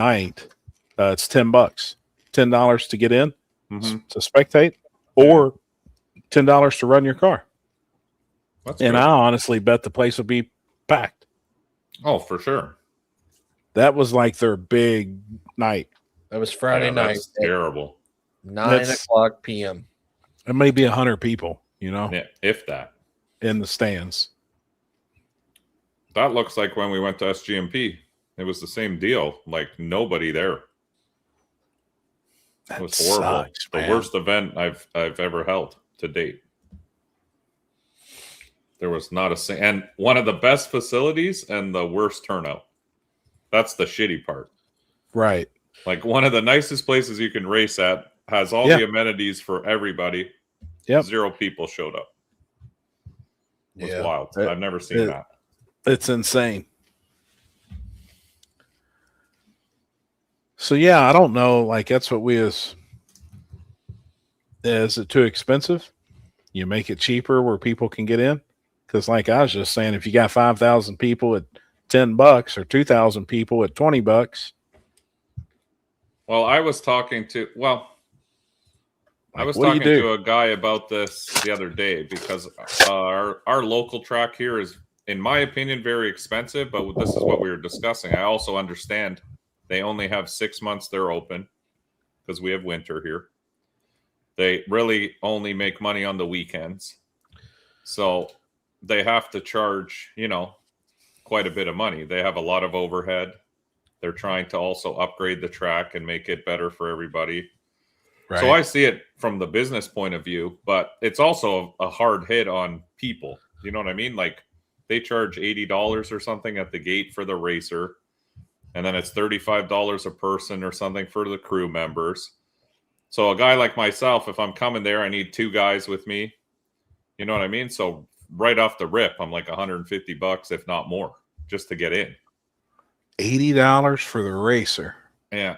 night, it's $10, $10 to get in to spectate, Yeah. or $10 to run your car. That's And good. I honestly bet the place will be packed. Oh, for sure. That was like their big night. That was Friday night That's at terrible. 9:00 p.m. It may be 100 people, Yeah, if that. in the stands. That looks like when we went to SGMP. It was the same deal. Like nobody there. It was horrible. Sucks, the man. worst event I've ever held to date. There was not and one of the best facilities and the worst turnout. That's the shitty part. Right. Like one of the nicest places you can race at has all the amenities for everybody. Yep. 0 people showed up. It was wild. I've never seen that. It's insane. So yeah, I don't know. Like that's what is it too expensive? You make it cheaper where people can get in? Because like I was just saying, if you got 5,000 people at $10 or 2,000 people at $20, Well, I was talking to a guy about this the other day because our local track here is, in my opinion, very expensive. But this is what we were discussing. I also understand they only have 6 months they're open because we have winter here. They really only make money on the weekends, so they have to charge, quite a bit of money. They have a lot of overhead. They're trying to also upgrade the track and make it better for everybody. Right. So I see it from the business point of view, but it's also a hard hit on people. You know what I mean? Like they charge $80 or something at the gate for the racer, and then it's $35 a person or something for the crew members. So a guy like myself, if I'm coming there, I need 2 guys with me. You know what I mean? So right off the rip, I'm like $150, if not more, just to get in. $80 for the racer. Yeah.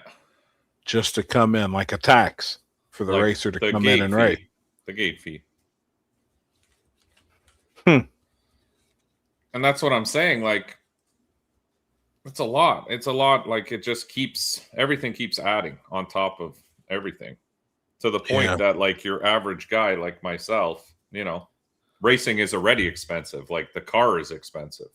Just to come in, like a tax for the racer to come in and race. The gate fee. And that's what I'm saying. Like, it's a lot. It's a lot. Like, everything keeps adding on top of everything. To the point that, like, your average guy like myself, racing is already expensive. Like, the car is expensive.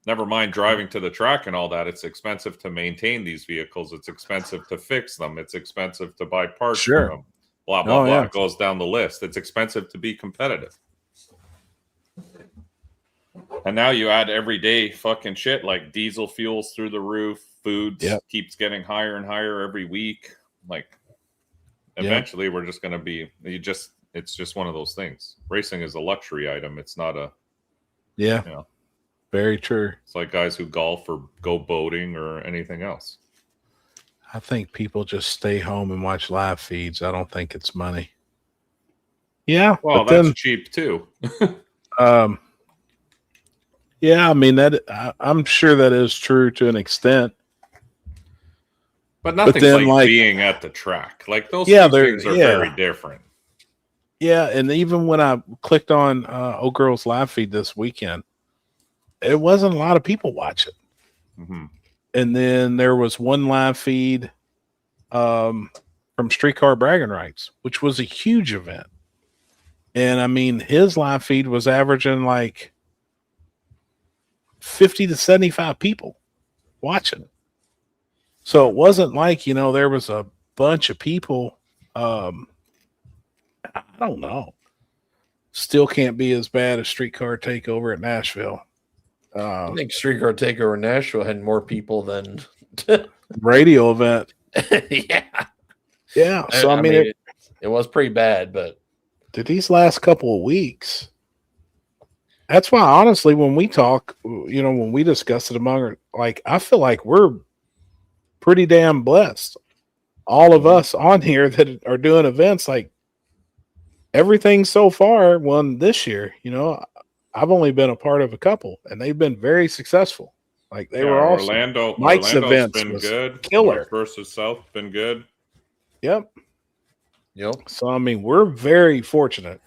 Never mind driving to the track and all that. It's expensive to maintain these vehicles. It's expensive to fix them. It's expensive to buy parts for them. Blah, blah, blah. It goes down the list. It's expensive to be competitive. And now you add everyday fucking shit like diesel fuels through the roof. Food keeps getting higher and higher every week. Like, eventually we're just going to be... It's just one of those things. Racing is a luxury item. It's not a... Very true. It's like guys who golf or go boating or anything else. I think people just stay home and watch live feeds. I don't think it's money. Yeah. Well, that's cheap too. Yeah, I mean I'm sure that is true to an extent. But nothing's like being at the track. Like those things are very different. Yeah, and even when I clicked on Old Girl's live feed this weekend, it wasn't a lot of people watching. Mm-hmm. And then there was one live feed from Streetcar Bragging Rights, which was a huge event. And I mean, his live feed was averaging like 50 to 75 people watching. So it wasn't like, there was a bunch of people. I don't know. Still can't be as bad as Streetcar Takeover at Nashville. I think Streetcar Takeover in Nashville had more people than radio event. Yeah. So I mean, it was pretty bad, but these last couple of weeks, that's why honestly, when we talk, when we discuss it among, like, I feel like we're pretty damn blessed. All of us on here that are doing events, like everything so far won this year, I've only been a part of a couple, and they've been very successful. Like they were awesome. Mike's events been good. Killer. North versus South been good. Yep. So I mean, we're very fortunate,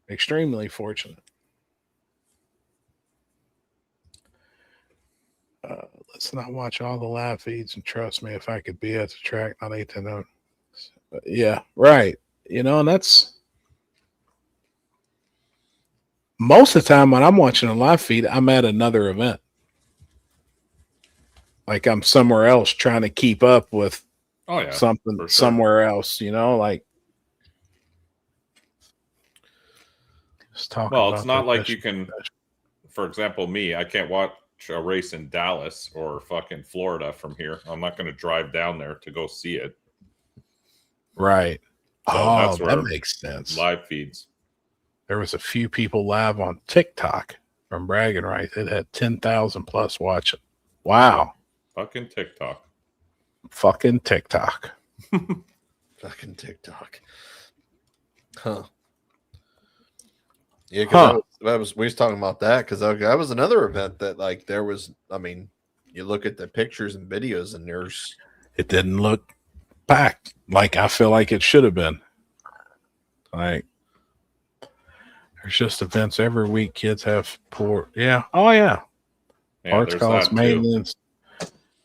extremely fortunate. Let's not watch all the live feeds and trust me if I could be at the track, not 8 to 0. Yeah, right. And that's most of the time when I'm watching a live feed, I'm at another event. Like I'm somewhere else trying to keep up with something for sure. somewhere else, like just talking Well, about it's not their like you passion. can, for example, me, I can't watch a race in Dallas or fucking Florida from here. I'm not going to drive down there to go see it. Right. So Oh, that's that where makes sense. live feeds. There was a few people live on TikTok from bragging rights. It had 10,000 plus watching. Wow. Fucking TikTok. Fucking TikTok. Fucking TikTok. Huh. Yeah, because we was talking about that because that was another event that like there was. I mean, you look at the pictures and videos, and it didn't look packed like I feel like it should have been. Like there's just events every week. Kids have poor, oh yeah, parts cost, maintenance.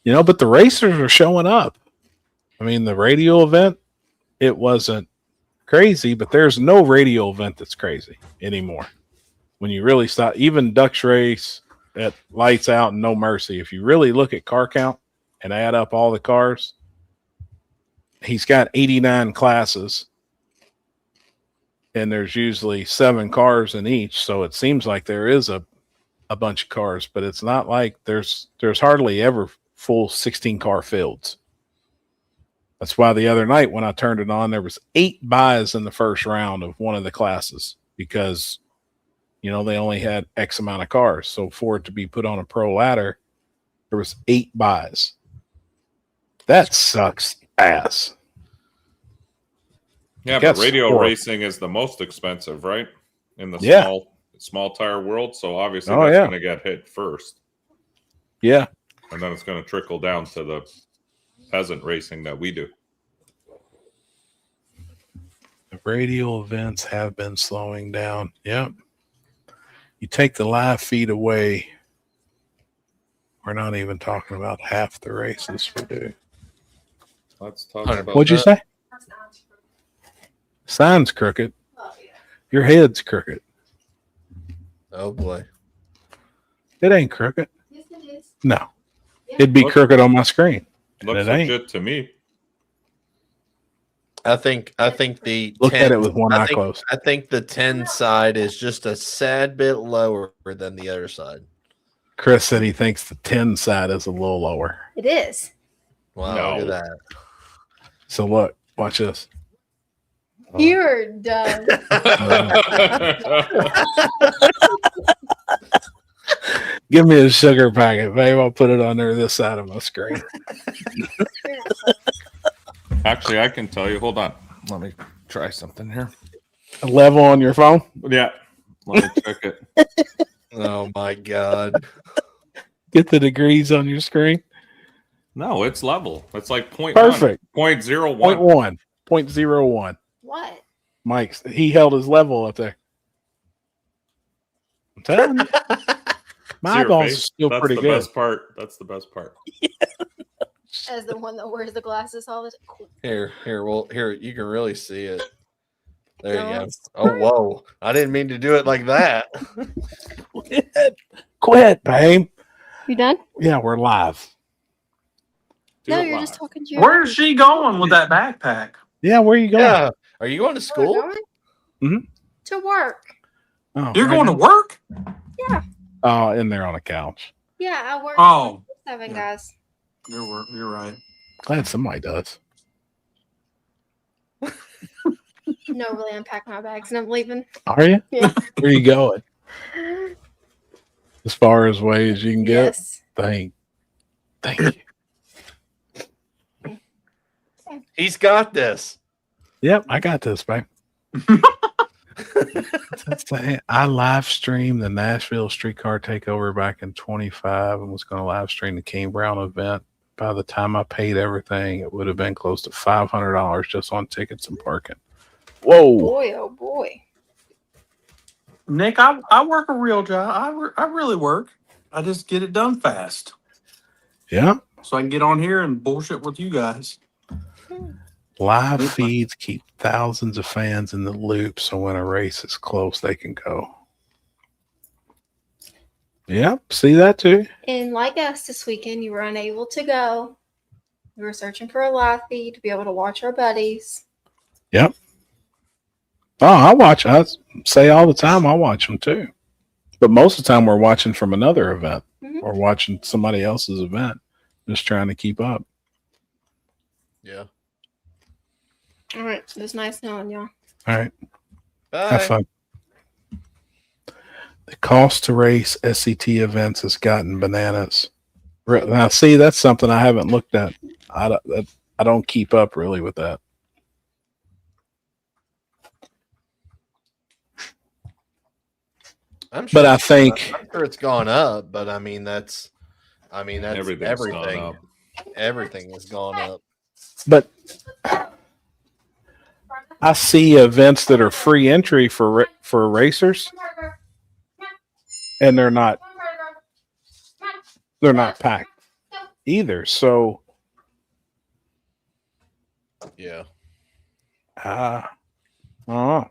But the racers are showing up. I mean, the radio event, it wasn't crazy, but there's no radio event that's crazy anymore. When you really stop, even Ducks race at Lights Out and No Mercy, if you really look at car count and add up all the cars, he's got 89 classes and there's usually 7 cars in each. So it seems like there is a bunch of cars, but it's not like there's hardly ever full 16 car fields. That's why the other night when I turned it on, there was 8 buys in the first round of one of the classes because, they only had X amount of cars. So for it to be put on a pro ladder, there was 8 buys. That sucks ass. Yeah, but radio racing is the most expensive, right? In the small tire world. So obviously that's going to get hit first. Yeah. And then it's going to trickle down to the peasant racing that we do. The radio events have been slowing down. Yep. You take the live feed away, we're not even talking about half the races we do. Let's talk about What'd you say? Sign's crooked. Oh, yeah. Your head's crooked. Oh boy. It ain't crooked. Yes, it is. No. It'd be crooked on my screen. Looks legit to me. I think the look 10, at it with one eye closed. I think the 10 side is just a sad bit lower than the other side. Chris said he thinks the 10 side is a little lower. It is. Wow, look at that. So look, watch this. You're done. Give me a sugar packet, babe. I'll put it on there this side of my screen. Actually, I can tell you. Hold on. Let me try something here. A level on your phone? Yeah. Let me check it. Oh, my God. Get the degrees on your screen. No, it's level. It's like perfect. 0.01. 0.01. What? Mike's, he held his level up there. I'm telling you. My eyeballs are still pretty good. Best part. That's the best part. As the one that wears the glasses all the time. Here, you can really see it. There you go. Oh, whoa. I didn't mean to do it like that. Quit, babe. You done? Yeah, we're live. No, you're just talking to your Where's she going with that backpack? Yeah, where are you going? Yeah. Are you going to school? Mm-hmm. To work. Oh, you're going to work? Yeah. Oh, in there on a couch. Yeah, I work. Oh. 7 guys. You're right. Glad somebody does. No, really unpack my bags and I'm leaving. Are you? Yeah. Where are you going? As far as way as you can get? Yes. Thank you. He's got this. Yep, I got this, babe. I live streamed the Nashville Streetcar Takeover back in 25 and was going to live stream the King Brown event. By the time I paid everything, it would have been close to $500 just on tickets and parking. Whoa. Boy, oh boy. Nick, I work a real job. I really work. I just get it done fast. Yeah. so I can get on here and bullshit with you guys. Live That's fine. feeds keep thousands of fans in the loop, so when a race is close, they can go. Yep, see that too. And like us this weekend, you were unable to go. We were searching for a live feed to be able to watch our buddies. Yep. Oh, I watch. I say all the time, I watch them too. But most of the time, we're watching from another event Mhm. or watching somebody else's event, just trying to keep up. Yeah. All right, it was nice knowing y'all. All right, Bye. have fun. The cost to race SCT events has gotten bananas. Now, see, that's something I haven't looked at. I don't keep up really with that. I'm sure But I it's think I'm sure it's gone up, but I mean that's Everything's gone everything. up. Everything has gone up. But I see events that are free entry for racers, and they're not packed either. So, Yeah. I don't know.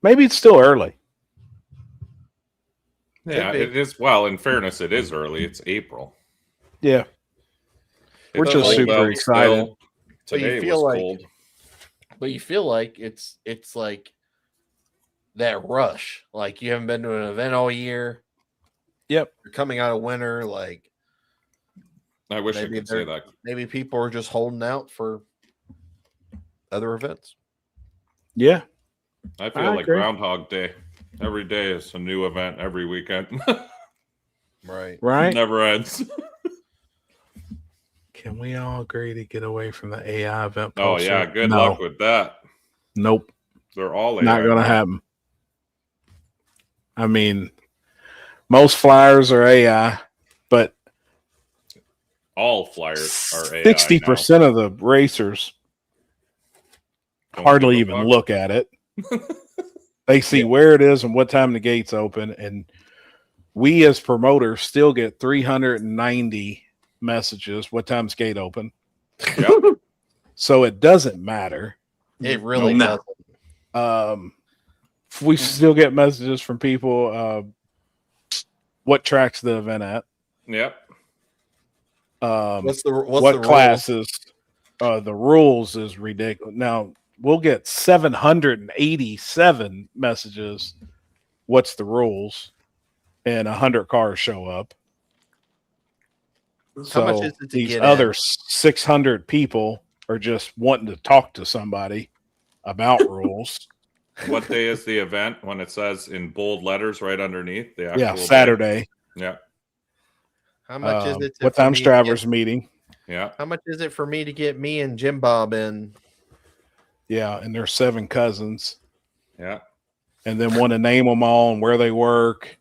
Maybe it's still early. Yeah, Could be. it is. Well, in fairness, it is early. It's April. Yeah, we're It's just cold super out excited. still. But you Today feel was like- cold. But you feel like it's like that rush. Like you haven't been to an event all year. Yep. You're coming out of winter. Like I wish I maybe could say that. maybe people are just holding out for other events. Yeah, I feel I like agree. Groundhog Day. Every day is a new event. Every weekend, Right. right. never ends. Can we all agree to get away from the AI event? Oh poster? yeah, good No. luck with that. Nope, They're all not AI going to now. happen. I mean, most flyers are AI, but All flyers are AI 60% of the racers now. Don't hardly give a even fuck. look at it. They see where it is and what time the gates open, and we as promoters still get 390 messages. What time's gate open? Yep. So it doesn't matter. It really No. doesn't. We still get messages from people. What track's the event at? Yep. What's the What rule? classes? The rules is ridiculous. Now we'll get 787 messages. What's the rules? And 100 cars show up. How much is it to these get other in? 600 people are just wanting to talk to somebody about rules. What day is the event? When it says in bold letters right underneath the actual Yeah, day? Saturday. Yeah. How much is it? What for time's me to Travers get- meeting? Yeah. How much is it for me to get me and Jim Bob in? Yeah, and their 7 cousins, Yeah. and then want to name them all and where they work,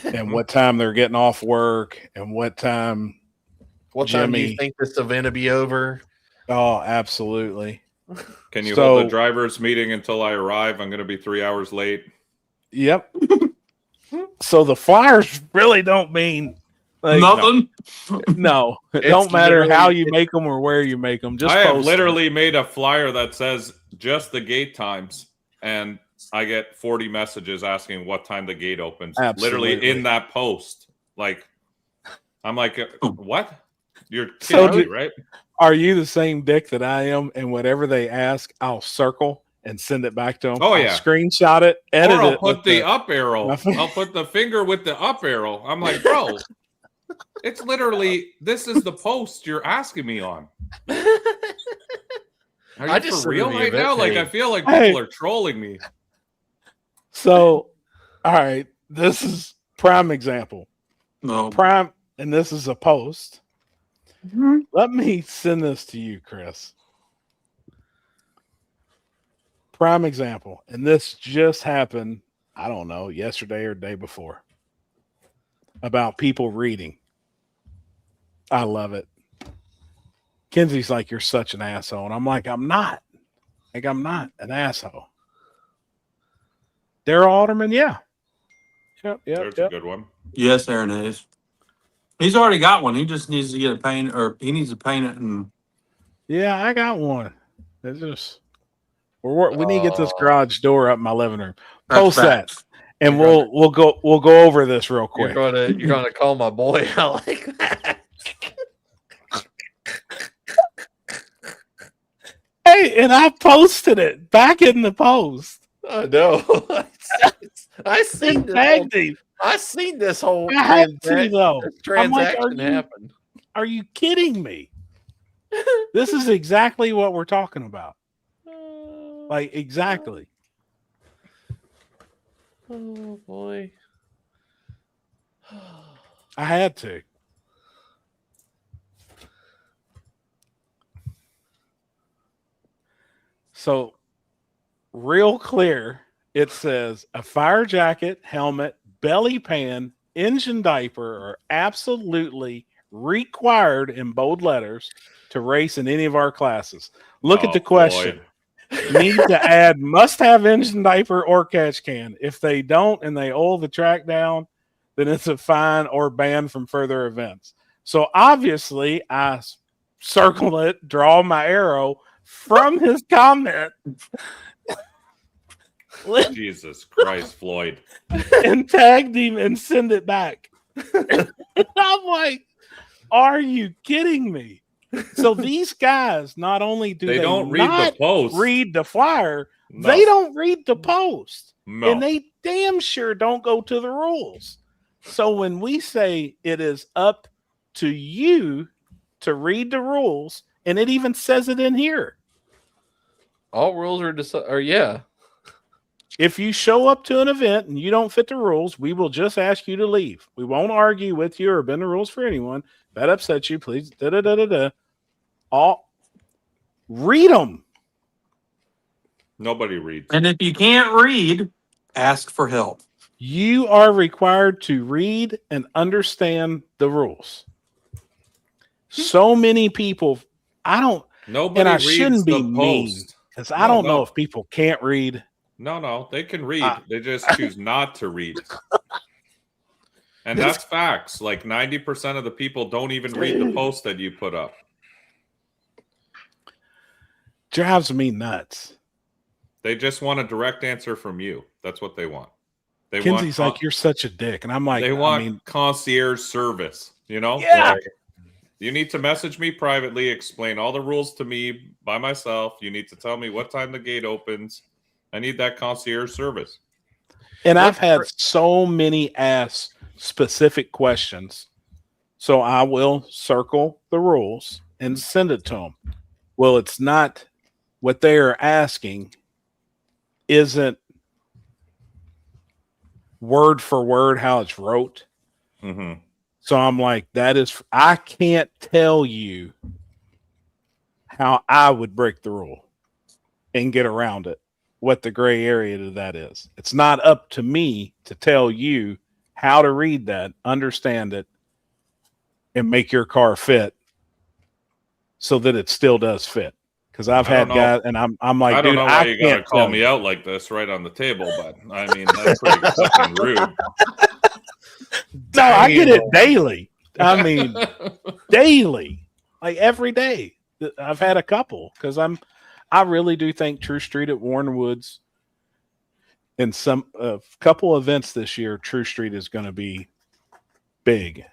and what time they're getting off work, and what time. What time do Jimmy. you think this event will be over? Oh, absolutely. Can you So- hold the drivers meeting until I arrive? I'm going to be 3 hours late. Yep. So the flyers really don't mean like, Nothing. no. It It's don't matter how literally- you make them or where you make them. Just I have post literally made a flyer that says just the gate times, and I get 40 messages asking what time the gate opens. Absolutely. Literally in that post. Like, I'm like, what? You're So kidding me, do- right? Are you the same dick that I am? And whatever they ask, I'll circle and send it back to them. Oh, I'll yeah. screenshot it, edit Or I'll it. put with the up arrow. Nothing. I'll put the finger with the up arrow. I'm like, bro, it's literally, this is the post you're asking me on. Are you I just for sent real her the right event now? Like, page. I feel like Hey. people are trolling me. So, all right, this is prime example. No. Prime, and this is a post. Mhm. Let me send this to you, Chris. Prime example, and this just happened, I don't know, yesterday or day before, about people reading. I love it. Kenzie's like, you're such an asshole. And I'm like, I'm not. Like, I'm not an asshole. Daryl Alderman, yeah. Yep. There's a good one. Yes, Aaron Hayes. He's already got one. He just needs to get a paint, or he needs to paint it. And Yeah, I got one. It's just we need to get this garage door up in my living room. Post that, and You're we'll go over this real You're quick. gonna call my boy out like that. Hey, and I posted it back in the post. I know. I seen And this. tagged him. I seen this whole I had to though. this I'm like, transaction happen. Are you kidding me? This is exactly what we're talking about. Like exactly. Oh boy. I had to. So, real clear, it says a fire jacket, helmet, belly pan, engine diaper are absolutely required in bold letters to race in any of our classes. Look at the question. Need to add must have engine diaper or catch can. If they don't and they oil the track down, then it's a fine or ban from further events. So obviously I circle it, draw my arrow from his comment. Jesus Christ, Floyd. And tagged him and send it back. I'm like, are you kidding me? So these guys, not only do they don't read the post, read the flyer, no. they don't read the post. No. And they damn sure don't go to the rules. So when we say it is up to you to read the rules, and it even says it in here. All rules are yeah. If you show up to an event and you don't fit the rules, we will just ask you to leave. We won't argue with you or bend the rules for anyone. If that upsets you, please all read them. Nobody reads. And if you can't read, ask for help. You are required to read and understand the rules. So many people, Nobody and I reads shouldn't be the mean post. because I don't know if people can't read. No, they can read. They just choose not to read. And that's facts. Like 90% of the people don't even read the post that you put up. Drives me nuts. They just want a direct answer from you. That's what they want. Kenzie's like, you're such a dick. And I'm like, they want concierge service, you know? Yeah. Like, you need to message me privately, explain all the rules to me by myself. You need to tell me what time the gate opens. I need that concierge service. And I've had so many ask specific questions. So I will circle the rules and send it to them. Well, it's not what they are asking isn't word for word how it's wrote. Mm-hmm. So I'm like, I can't tell you how I would break the rule and get around it, what the gray area to that is. It's not up to me to tell you how to read that, understand it, and make your car fit so that it still does fit. Because I've had guys, and I'm like, I don't know why you gotta call me you out like this right on the table, but I mean that's pretty fucking rude. No, I get it daily. I mean, daily, like every day. I've had a couple because I really do think True Street at Warren Woods and a couple events this year, True Street is going to be big.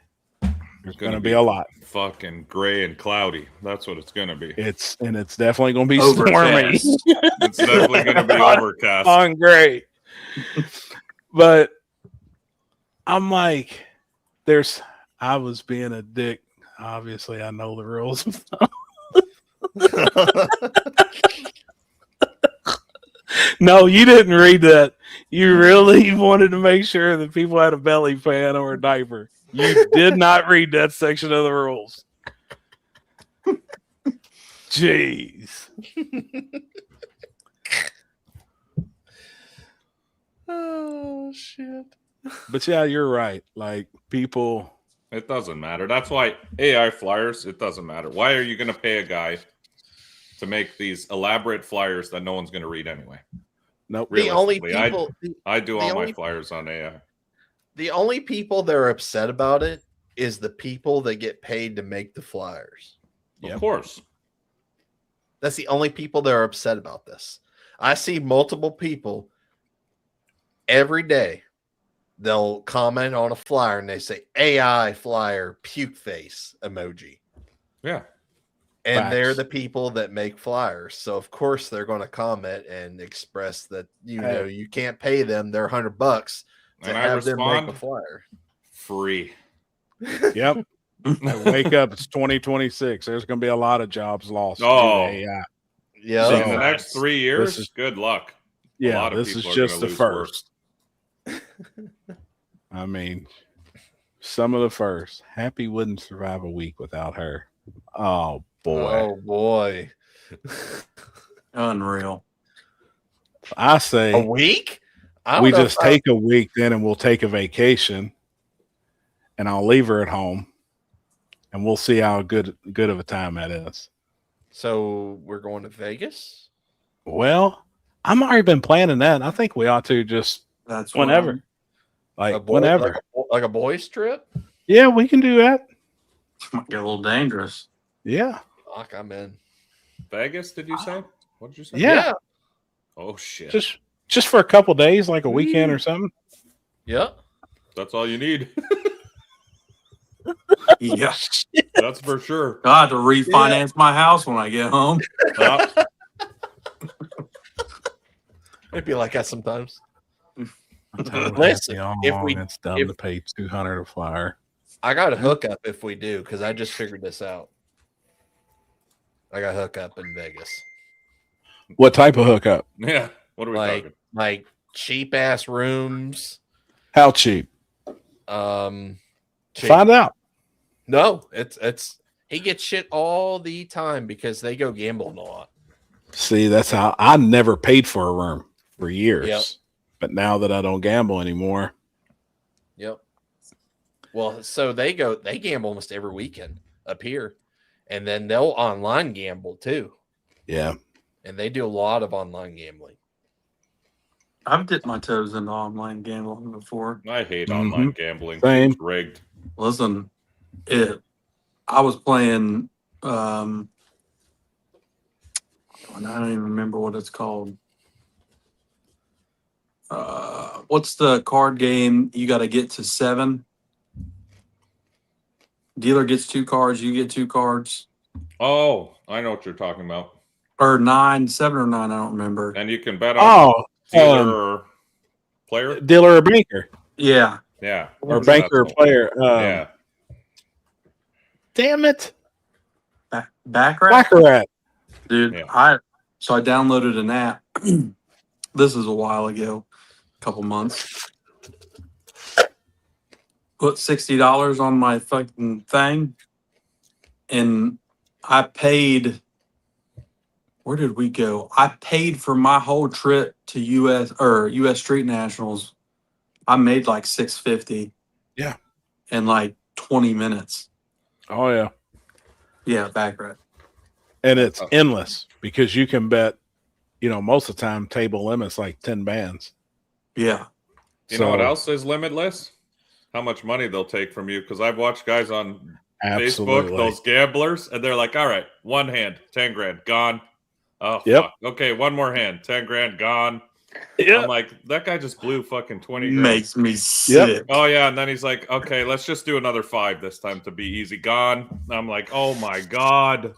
There's going to be a lot. Fucking gray and cloudy. That's what it's going to be. It's definitely going to be stormy. It's definitely going to be overcast on gray. But I'm like, I was being a dick. Obviously, I know the rules. No, you didn't read that. You really wanted to make sure that people had a belly pan or a diaper. You did not read that section of the rules. Jeez. Oh shit. But yeah, you're right. Like people, it doesn't matter. That's why AI flyers, it doesn't matter. Why are you going to pay a guy to make these elaborate flyers that no one's going to read anyway? Nope. The only people I do all my flyers on AI. The only people that are upset about it is the people that get paid to make the flyers. Yep. Of course. That's the only people that are upset about this. I see multiple people every day. They'll comment on a flyer and they say AI flyer puke face emoji. Yeah. And Facts. they're the people that make flyers. So of course they're going to comment and express that, Hey. you can't pay them their $100 to And I have them make a respond, flyer. free. Yep. Wake up. It's 2026. There's going to be a lot of jobs lost. Oh. Due to AI. Yeah. See, So, in the next 3 years, is- good luck. Yeah, lot of this is people are just gonna the lose work. first. I mean, some of the first. Happy wouldn't survive a week without her. Oh boy. Oh boy. Unreal. I A say week? I don't we know just if I- take a week then and we'll take a vacation and I'll leave her at home and we'll see how good of a time that is. So we're going to Vegas? Well, I'm already been planning that. I think we ought to just That's what whenever. Like A boy- whenever. like a boys trip? Yeah, we can do that. might get a little dangerous. Yeah. Fuck, I'm in. Vegas, did you say? What did you say? Yeah. Oh, shit. Just for a couple days, like a weekend or something. Yeah. That's all you need. Yeah. That's for sure. I have to refinance my house when I get home. It'd be like that sometimes. I'm telling you, Listen, it's dumb if- to pay $200 a flyer. I got a hookup if we do, because I just figured this out. I got a hookup in Vegas. What type of hookup? Yeah. What are we talking? Like cheap ass rooms. How cheap? Cheap. Find out. No, it's he gets shit all the time because they go gambling a lot. See, that's how I never paid for a room for years. Yep. But now that I don't gamble anymore, Yep. Well, so they gamble almost every weekend up here, and then they'll online gamble too, yeah. and they do a lot of online gambling. I've dipped my toes into online gambling before. I hate Mhm. online gambling. Same. It's rigged. Listen, I was playing I don't even remember what it's called. What's the card game? You got to get to 7. Dealer gets 2 cards, you get 2 cards. Oh, I know what you're talking about. Or 9, 7 or 9, I don't remember. And you can bet on Oh, dealer or player. dealer or banker Yeah. Yeah. or banker or That's player. Yeah. Damn it. Baccarat? Baccarat. Dude, Yeah. I downloaded an app. This is a while ago, a couple months. Put $60 on my fucking thing, and I paid. Where did we go? I paid for my whole trip to US Street Nationals. I made like $650. Yeah. In like 20 minutes. Oh, yeah. Yeah, baccarat. And it's endless because you can bet, most of the time table limits like 10 bands. Yeah. You know what else is limitless? How much money they'll take from you. Because I've watched guys on Absolutely. Facebook, those gamblers, and they're like, all right, one hand, 10 grand, gone. Oh, Yep. fuck. Okay, one more hand, 10 grand, gone. Yeah. I'm like, that guy just blew fucking 20 grand. Makes me sick. Oh, yeah. And then he's like, okay, let's just do another 5 this time to be easy. Gone. I'm like, oh, my God.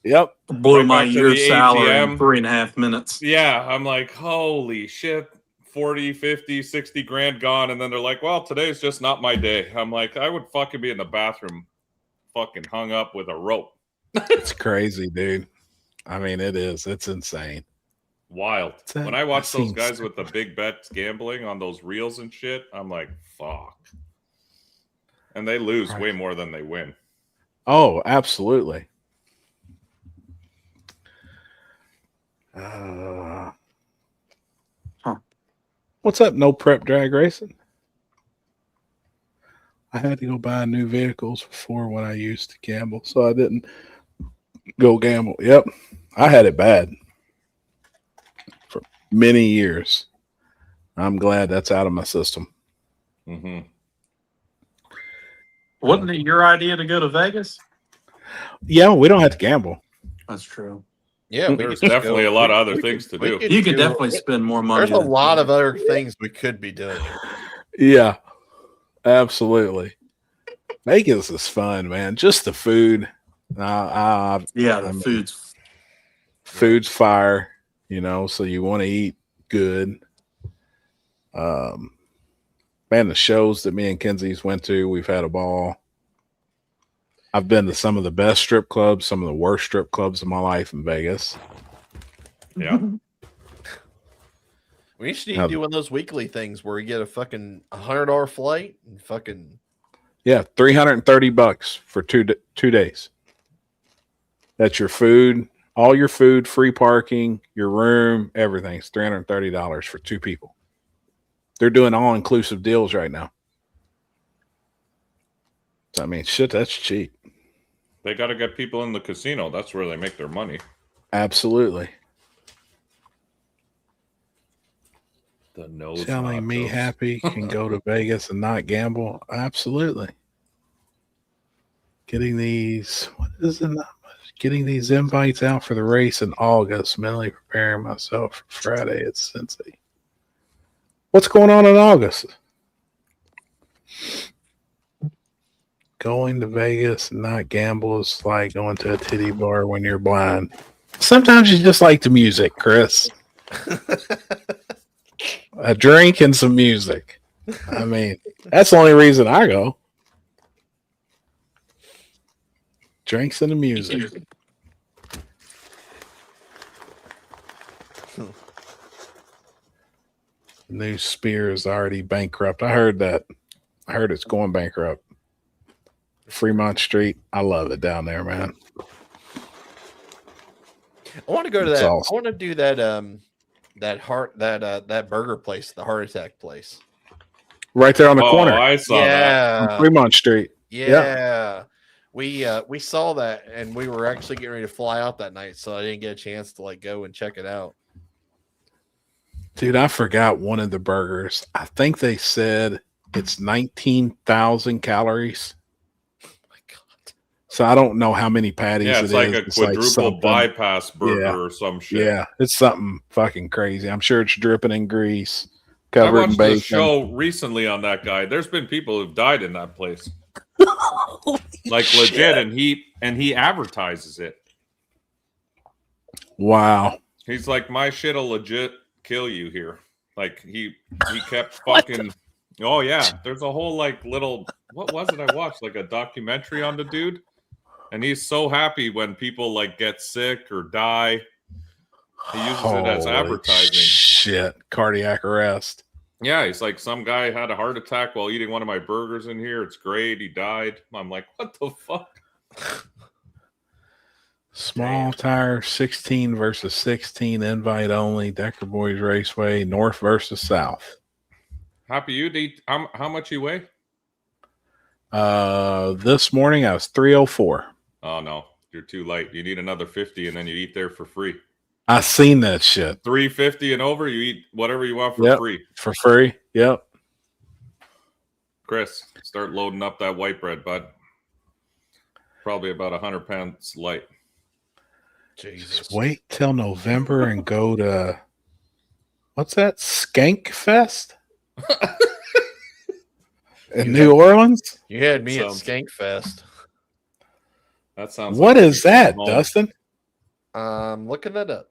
Yep. Blew Right my back to year's the salary in ATM. 3.5 minutes. Yeah. I'm like, holy shit. 40, 50, 60 grand gone. And then they're like, well, today's just not my day. I'm like, I would fucking be in the bathroom fucking hung up with a rope. It's crazy, dude. I mean, it is. It's insane. Wild. That- When I watch that those seems guys with the big bets gambling on those reels and shit, I'm like, fuck. And they lose Right. way more than they win. Oh, absolutely. What's up? No prep drag racing. I had to go buy new vehicles before when I used to gamble, so I didn't go gamble. Yep, I had it bad for many years. I'm glad that's out of my system. Mm-hmm. Wasn't it your idea to go to Vegas? Yeah, we don't have to gamble. That's true. Yeah, we There's could just definitely go- a lot of we- other we things to we do. could You can do- definitely spend more money. There's a than- lot of other things we could be doing. Yeah, absolutely. Vegas is fun, man. Just the food. Yeah, the I mean, food's food's fire, so you want to eat good. Man, the shows that me and Kenzie's went to, we've had a ball. I've been to some of the best strip clubs, some of the worst strip clubs of my life in Vegas. Yeah. We should need to do one of those weekly things where you get a fucking $100 flight and fucking Yeah, $330 for 2 days. That's your food, all your food, free parking, your room, everything's $330 for 2 people. They're doing all inclusive deals right now. So, I mean, shit, that's cheap. They got to get people in the casino. That's where they make their money. Absolutely. The nose Telling me nachos. Happy can go to Vegas and not gamble? Absolutely. Getting these, what is it? Getting these invites out for the race in August, mentally preparing myself for Friday at Cincy. What's going on in August? Going to Vegas and not gamble is like going to a titty bar when you're blind. Sometimes you just like the music, Chris. A drink and some music. I mean, that's the only reason I go. Drinks and the music. New Spear is already bankrupt. I heard that. I heard it's going bankrupt. Fremont Street. I love it down there, man. I want to go to It's that. awesome. I want to do that burger place, the heart attack place. Right there on the Oh, corner. I saw that. Yeah. On Fremont Street. Yeah. We saw that and we were actually getting ready to fly out that night, so I didn't get a chance to go and check it out. Dude, I forgot one of the burgers. I think they said it's 19,000 calories. Oh my God. So I don't know how many patties Yeah, it it's like is. a quadruple something- bypass burger Yeah. or some shit. Yeah, it's something fucking crazy. I'm sure it's dripping in grease, I covered in watched bacon. a show recently on that guy. There's been people who've died in that place. Like legit, and he advertises it. Wow. He's like, my shit'll legit kill you here. Like he kept fucking. Oh yeah, there's a whole little. What was it? I watched a documentary on the dude, and he's so happy when people get sick or die. He uses it as Holy advertising. Shit, cardiac arrest. Yeah, he's like, some guy had a heart attack while eating one of my burgers in here. It's great. He died. I'm like, what the fuck? Small tire 16 versus 16, invite only. Decker Boys Raceway, North versus South. Happy you to eat. How much you weigh? This morning I was 304. Oh no, you're too light. You need another 50, and then you eat there for free. I seen that shit 350 and over, you eat whatever you want for Yep. free. for free. Yep. Chris, start loading up that white bread, bud. Probably about 100 pounds light. Jesus. Just wait till November and go to what's that? Skank Fest in New Orleans. You had me Sounds- at Skank Fest. That sounds. What like is that, home. Dustin? Looking that up.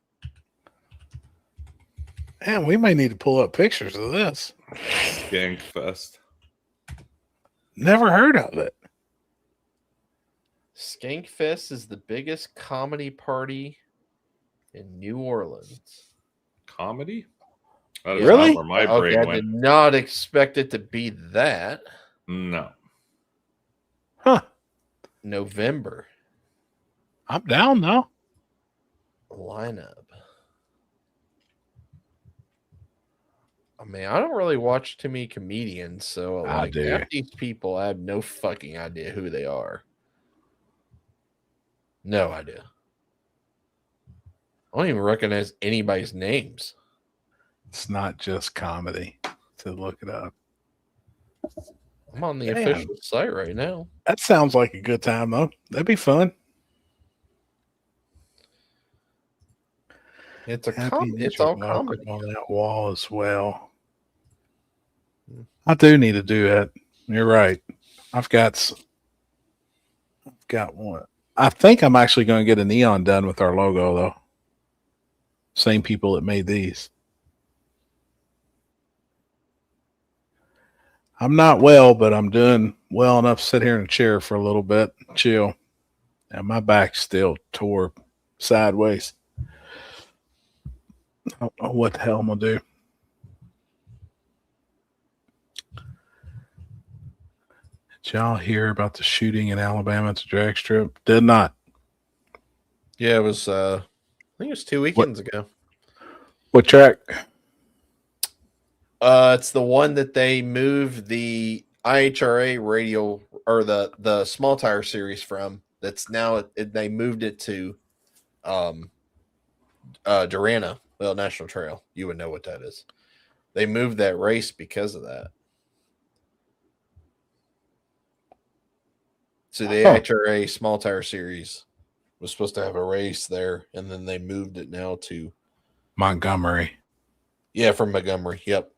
Man, we may need to pull up pictures of this. Gang fest. Never heard of it. Skank Fest is the biggest comedy party in New Orleans. Comedy? That is Really? not where my brain I went. did not expect it to be that. No. Huh. November I'm down though. lineup. I mean, I don't really watch too many comedians, so I do. half these people, I have no fucking idea who they are. No idea. I don't even recognize anybody's names. It's not just comedy. To look it up. I'm on the Damn. official site right now. That sounds like a good time, though. That'd be fun. It's a Happy it's Ninja all Welcome comedy. on that wall as well. I do need to do that. You're right. I've got one. I think I'm actually going to get a neon done with our logo, though. Same people that made these. I'm not well, but I'm doing well enough to sit here in a chair for a little bit, chill. And my back's still tore sideways. I don't know what the hell I'm going to do. Did y'all hear about the shooting in Alabama at the drag strip? Did not. Yeah, it was. I think it was 2 weekends ago. What track? It's the one that they moved the IHRA radio or the small tire series from. That's now they moved it to Durana National Trail. You would know what that is. They moved that race because of that. So the IHRA small tire series was supposed to have a race there, and then they moved it now to Montgomery. Yeah, from Montgomery. Yep.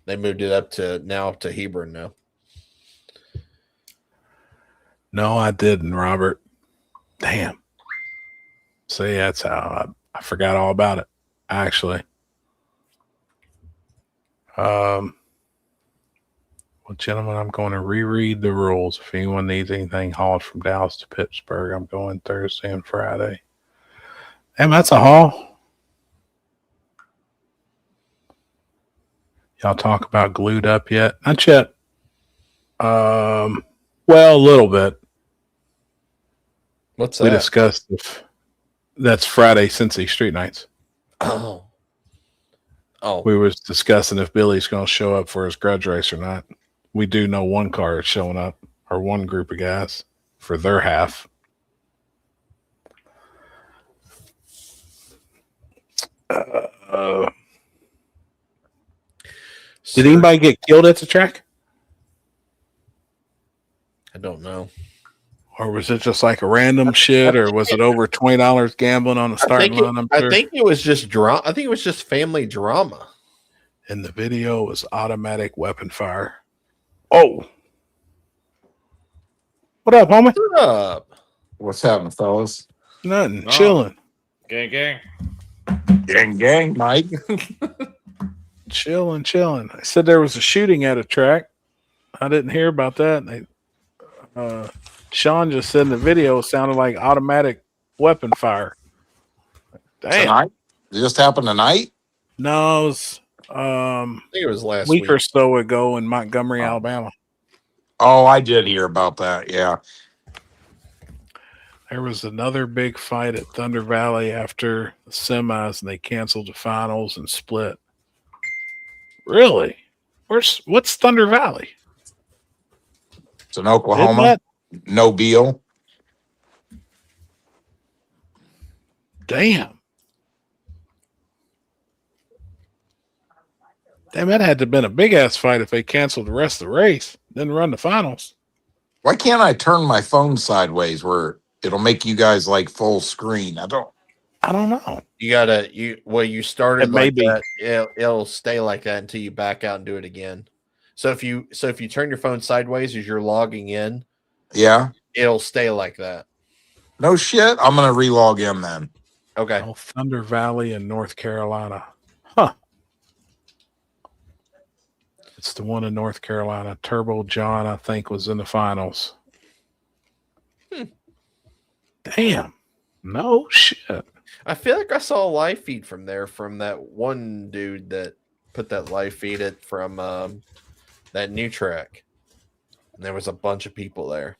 They moved it up to Hebron now. No, I didn't, Robert. Damn. See, that's how I forgot all about it, actually. Well, gentlemen, I'm going to reread the rules. If anyone needs anything hauled from Dallas to Pittsburgh, I'm going Thursday and Friday. Damn, that's a haul. Y'all talk about glued up yet? Not yet. Well, a little bit. What's that? We discussed if that's Friday Cincy Street Nights. Oh. We was discussing if Billy's going to show up for his grudge race or not. We do know one car is showing up, or one group of guys for their half. Did anybody get killed at the track? I don't know. Or was it just like a random shit, or was it over $20 gambling on the starting line? I think it was just drama. I think it was just family drama. And the video was automatic weapon fire. Oh. What up, homie? What's up? What's happening, fellas? Nothing. Oh. Chilling. Gang. Gang, Mike. Chilling. I said there was a shooting at a track. I didn't hear about that. Sean just said in the video it sounded like automatic weapon fire. Damn. Tonight? It just happened tonight? No, it was I think it was last week week. or so ago in Montgomery, Alabama. Oh, I did hear about that. Yeah. There was another big fight at Thunder Valley after the semis, and they canceled the finals and split. Really? What's Thunder Valley? It's in Oklahoma. No Beal. Damn, that had to have been a big ass fight if they canceled the rest of the race, didn't run the finals. Why can't I turn my phone sideways where it'll make you guys like full screen? I don't know. You started It may like be. that. It'll stay like that until you back out and do it again. So if you turn your phone sideways as you're logging in, Yeah. it'll stay like that. No shit. I'm gonna relog in then. Okay. Oh, Thunder Valley in North Carolina. Huh. It's the one in North Carolina. Turbo John, I think, was in the finals. Damn. No shit. I feel like I saw a live feed from there from that one dude that put that live feed from that new track. And there was a bunch of people there.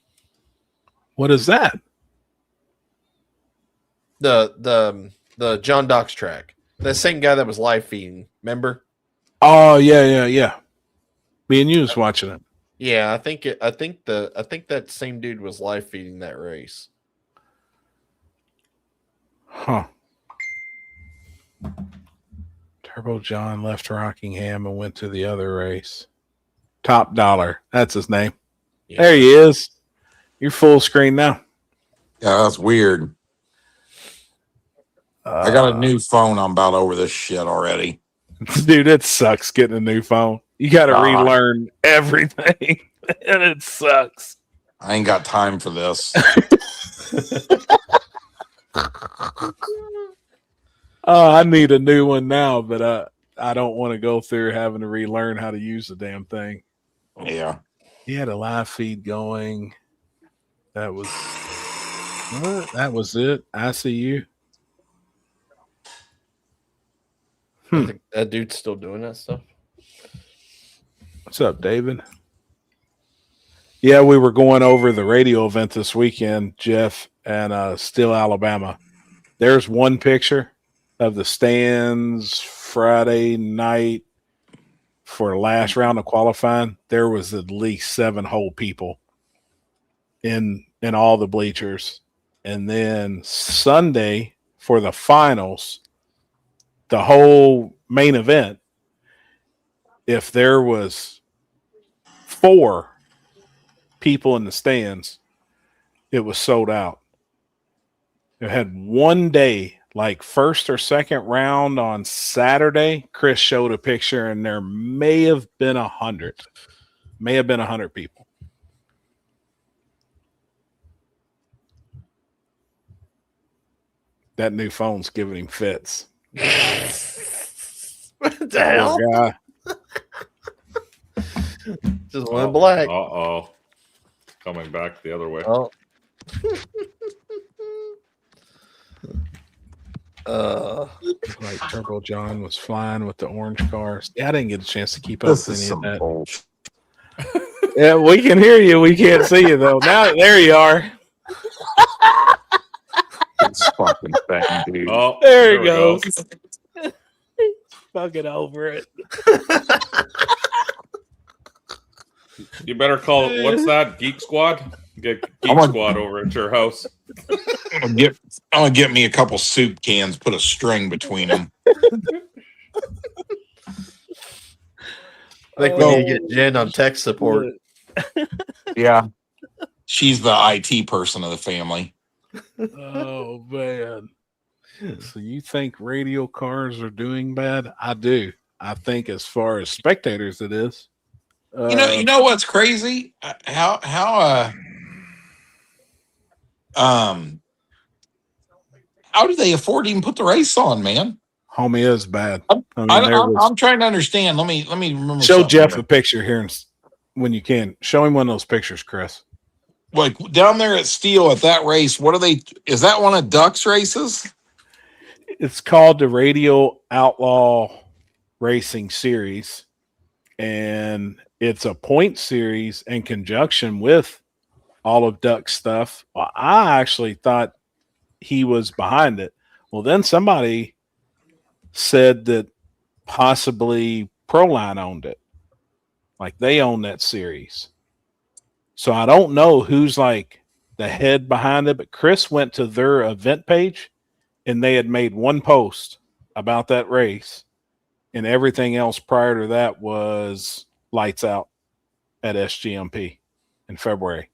What is that? The John Docks track. The same guy that was live feeding, remember? Oh, yeah. Me and you was watching it. Yeah, I think that same dude was live feeding that race. Huh. Turbo John left Rockingham and went to the other race. Top Dollar. That's his name. Yeah. There he is. You're full screen now. Yeah, that's weird. I got a new phone. I'm about over this shit already. Dude, it sucks getting a new phone. You got to God. relearn everything, and it sucks. I ain't got time for this. I need a new one now, but I don't want to go through having to relearn how to use the damn thing. Yeah. He had a live feed going. That was it. I see you. I think that dude's still doing that stuff. What's up, David? Yeah, we were going over the radio event this weekend, Jeff, and Still, Alabama. There's one picture of the stands Friday night for the last round of qualifying. There was at least 7 whole people in all the bleachers. And then Sunday for the finals, the whole main event, if there was 4 people in the stands, it was sold out. It had one day, like first or second round on Saturday. Chris showed a picture, and there may have been 100. May have been 100 people. That new phone's giving him fits. What the hell? Poor guy. Just went black. Uh-oh. Coming back the other way. Oh. Like Turbo John was flying with the orange cars. Yeah, I didn't get a chance to keep up This with is any some of that. bullshit. Yeah, we can hear you. We can't see you though. Now there you are. This fucking thing, dude. Oh, There he we go. goes. Fucking over it. You better call it, what's that? Geek Squad? Get Geek Squad over at your house. I'm gonna get me a couple soup cans, put a string between them. I think we need to get Jen on tech support. Yeah. She's the IT person of the family. Oh man. So you think radio cars are doing bad? I do. I think as far as spectators it is. You know what's crazy? How do they afford to even put the race on, man? Homie is bad. I mean, I'm trying to understand. Let me remember. show Jeff here. a picture here when you can. Show him one of those pictures, Chris. Like down there at Steel at that race. What are they? Is that one of Duck's races? It's called the Radio Outlaw Racing Series, and it's a point series in conjunction with all of Duck's stuff. Well, I actually thought he was behind it. Well, then somebody said that possibly Proline owned it. Like they own that series. So I don't know who's like the head behind it, but Chris went to their event page and they had made one post about that race, and everything else prior to that was lights out at SGMP in February.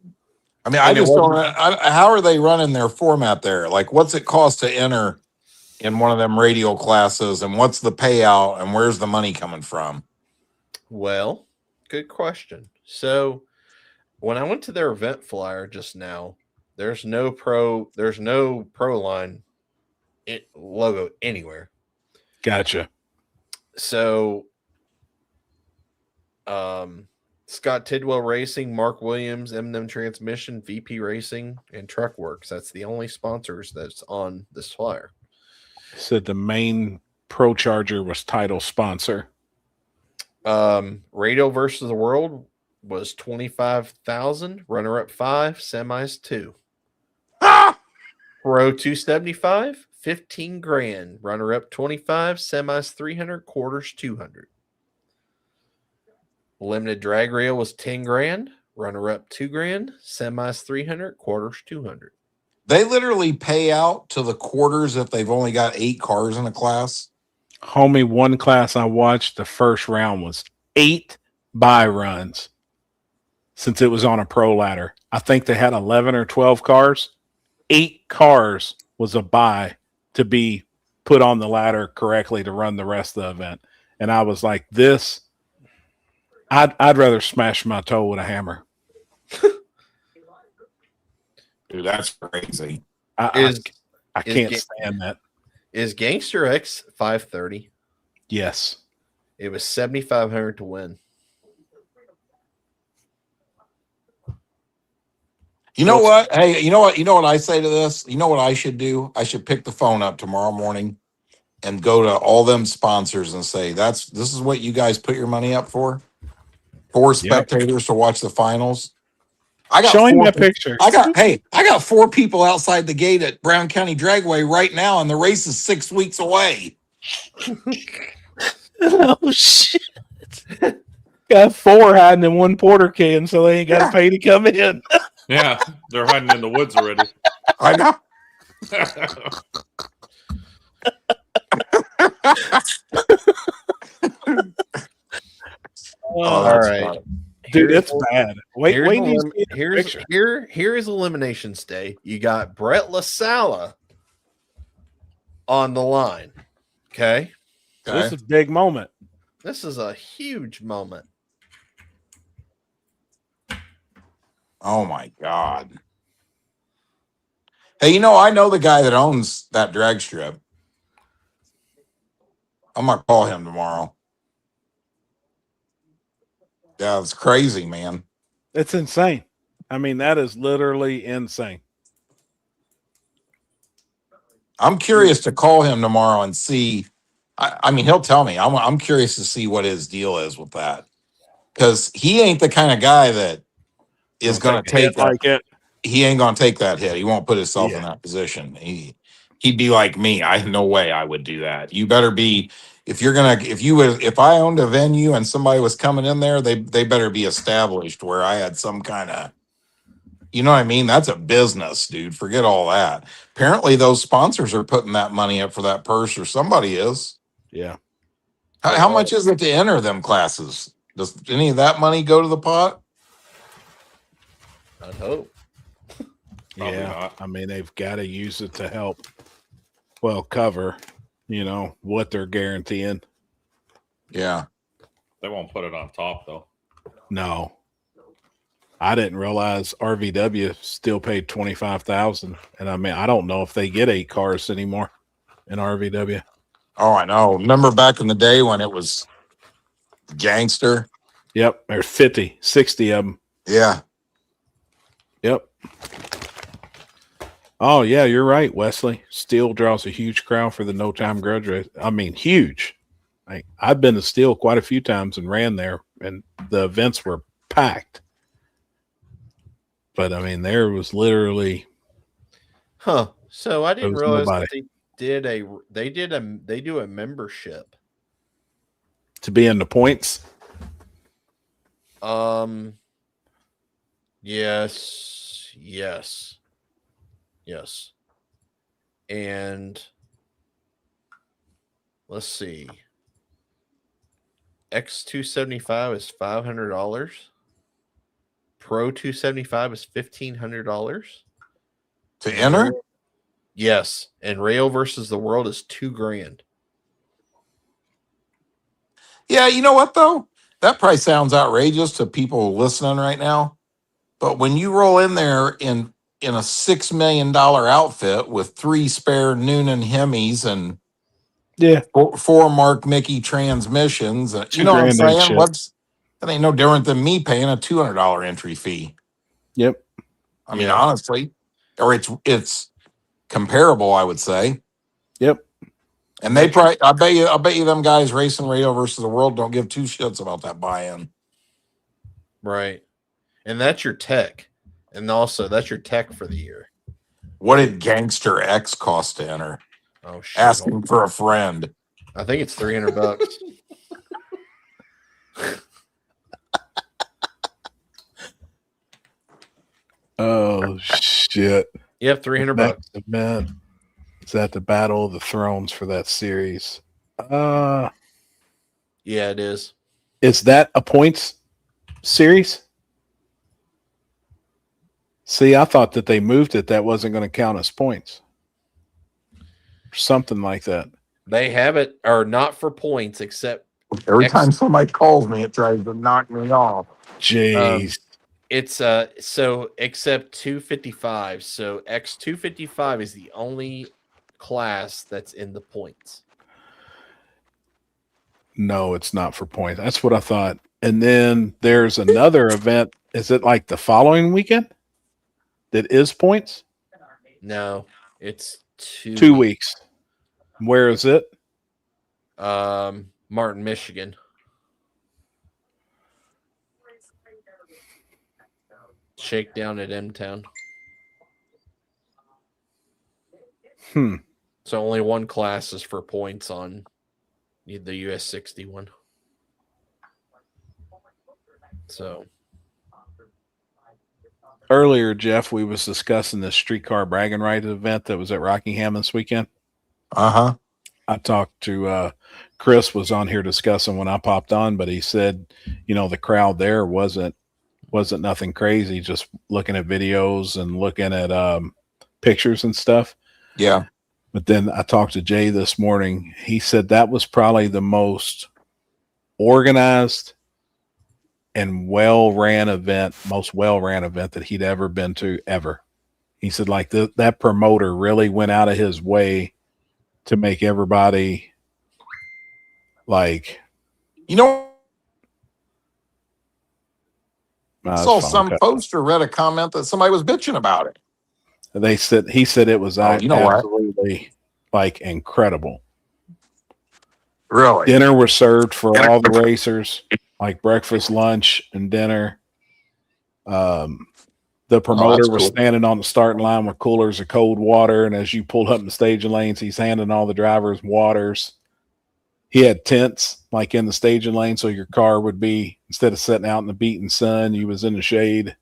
I mean, I just don't. How are they running their format there? Like, what's it cost to enter in one of them radio classes, and what's the payout, and where's the money coming from? Well, good question. So when I went to their event flyer just now, there's no pro line logo anywhere. Gotcha. So Scott Tidwell Racing, Mark Williams, M&M Transmission, VP Racing, and Truckworks. That's the only sponsors that's on this flyer. Said the main Pro Charger was title sponsor. Radio versus the World was 25,000, runner up 5, semis 2. Pro 275, 15 grand, runner up 25, semis 300, quarters 200. Limited drag rail was 10 grand, runner up 2 grand, semis 300, quarters 200. They literally pay out to the quarters if they've only got 8 cars in a class. Homie, one class I watched, the first round was $8 buy runs since it was on a pro ladder. I think they had 11 or 12 cars. 8 cars was a buy to be put on the ladder correctly to run the rest of the event. And I was like, this, I'd rather smash my toe with a hammer. Dude, that's crazy. I Is can't ga- stand that. Is Gangster X 530? Yes. It was 7,500 to win. You know what? Hey, you know what? You know what I say to this? You know what I should do? I should pick the phone up tomorrow morning and go to all them sponsors and say, this is what you guys put your money up for? 4 spectators to watch the finals. I got Show him 4 that picture. I got 4 people outside the gate at Brown County Dragway right now, and the race is 6 weeks away. Oh shit! Got 4 hiding in one porter can, so they ain't got to pay to come in. Yeah, they're hiding in the woods already. I know. All that's right. funny. dude, Here's it's bad. Wait till you see the picture. Here is Eliminations Day. You got Brett LaSalla on the line. Okay. This is a big moment. This is a huge moment. Oh my God. Hey, I know the guy that owns that drag strip. I'm gonna call him tomorrow. Yeah, it's crazy, man. It's insane. I mean, that is literally insane. I'm curious to call him tomorrow and see. I mean, he'll tell me. I'm curious to see what his deal is with that, because he ain't the kind of guy that is going to take that. Like it. He ain't going to take that hit. He won't put himself in that position. He'd be like me. No way I would do that. You better be. If I owned a venue and somebody was coming in there, they better be established where I had some kind of, you know what I mean? That's a business, dude. Forget all that. Apparently those sponsors are putting that money up for that purse, or somebody is. Yeah. How much is it to enter them classes? Does any of that money go to the pot? I hope. Probably Yeah. not. I mean, they've got to use it to help, cover, what they're guaranteeing. Yeah. They won't put it on top though. No. I didn't realize RVW still paid $25,000, and I mean, I don't know if they get 8 cars anymore in RVW. Oh, I know. Remember back in the day when it was gangster? Yep, there's 50, 60 of them. Yeah. Yep. Oh yeah, you're right, Wesley. Steel draws a huge crowd for the No Time Grudge race. I mean, huge. I've been to Steel quite a few times and ran there, and the events were packed. But I mean, there was literally So I didn't was realize nobody. that they do a membership. to be in the points. Yes. And let's see. X275 is $500. Pro 275 is $1,500 To enter? Yes, and Rail versus the World is $2,000. Yeah, you know what though? That price sounds outrageous to people listening right now. But when you roll in there in a $6 million outfit with 3 spare Noonan Hemis and Yeah. 4 Mark Mickey transmissions, you know what I'm $2,000 ain't saying? shit. That ain't no different than me paying a $200 entry fee. Yep. I mean, Yeah. honestly, or it's comparable, I would say. Yep. And they probably, I bet you them guys racing Radio versus the World don't give 2 shits about that buy-in. Right. And that's your tech. And also that's your tech for the year. What did Gangster X cost to enter? Oh shit. Asking for a friend. I think it's $300. Oh shit. Yep, $300. Man, is that the Battle of the Thrones for that series? Yeah, it is. Is that a points series? See, I thought that they moved it. That wasn't going to count as points. Something like that. They have it, or not for points, except Every time somebody calls me, it tries to knock me off. Jeez. it's so except 255. So X255 is the only class that's in the points. No, it's not for points. That's what I thought. And then there's another event. Is it like the following weekend that is points? No, it's 2 weeks. Where is it? Martin, Michigan. Shakedown at M-Town. So only one class is for points on the US 61. So Earlier, Jeff, we was discussing the streetcar bragging right event that was at Rockingham this weekend. Uh-huh. I talked to Chris was on here discussing when I popped on, but he said, the crowd there wasn't nothing crazy, just looking at videos and looking at pictures and stuff. Yeah. But then I talked to Jay this morning. He said that was probably the most organized and most well-ran event that he'd ever been to ever. He said like that promoter really went out of his way to make everybody like, I saw some poster, read a comment that somebody was bitching about it. He said it was absolutely like incredible. Really? Dinner was served for all the racers, like breakfast, lunch, and dinner. The promoter was standing on the starting line with coolers of cold water, and as you pulled up in the staging lanes, he's handing all the drivers waters. He had tents like in the staging lane, so your car would be, instead of sitting out in the beating sun, you was in the shade.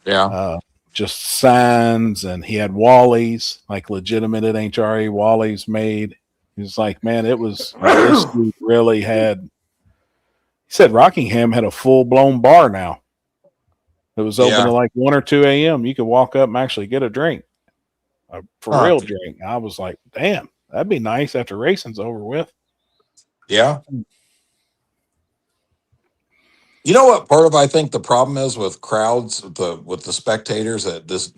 Yeah. Just signs, and he had Wallies, like legitimate NHRA Wallies made. He was like, man, it was this dude really had. He said Rockingham had a full blown bar now. It was open to like 1 or 2 a.m. You could walk up and actually get a drink, real drink. I was like, damn, that'd be nice after racing's over with. Yeah. You know what part of I think the problem is with crowds, with the spectators at this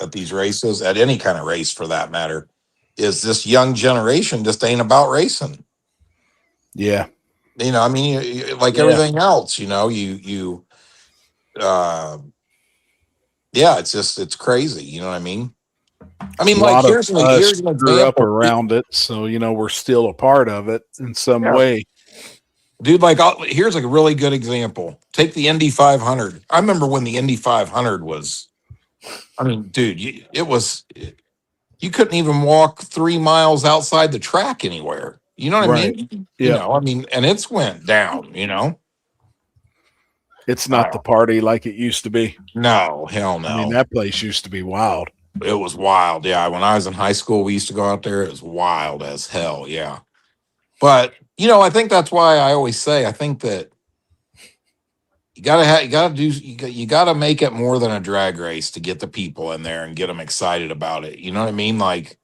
at these races, at any kind of race for that matter, is this young generation just ain't about racing. Yeah. I mean, everything else, it's crazy. You know what I mean? I mean, like here's an example. Grew up around it, so we're still a part of it in some way. Dude, here's a really good example. Take the Indy 500. I remember when the Indy 500 was, I mean, dude, you couldn't even walk 3 miles outside the track anywhere. You know what I mean? Yeah. And it's went down, It's not the party like it used to be. No, hell no. I mean, that place used to be wild. It was wild. Yeah. When I was in high school, we used to go out there. It was wild as hell. Yeah. But, I think that's why I always say, I think that you gotta make it more than a drag race to get the people in there and get them excited about it. You know what I mean? Like,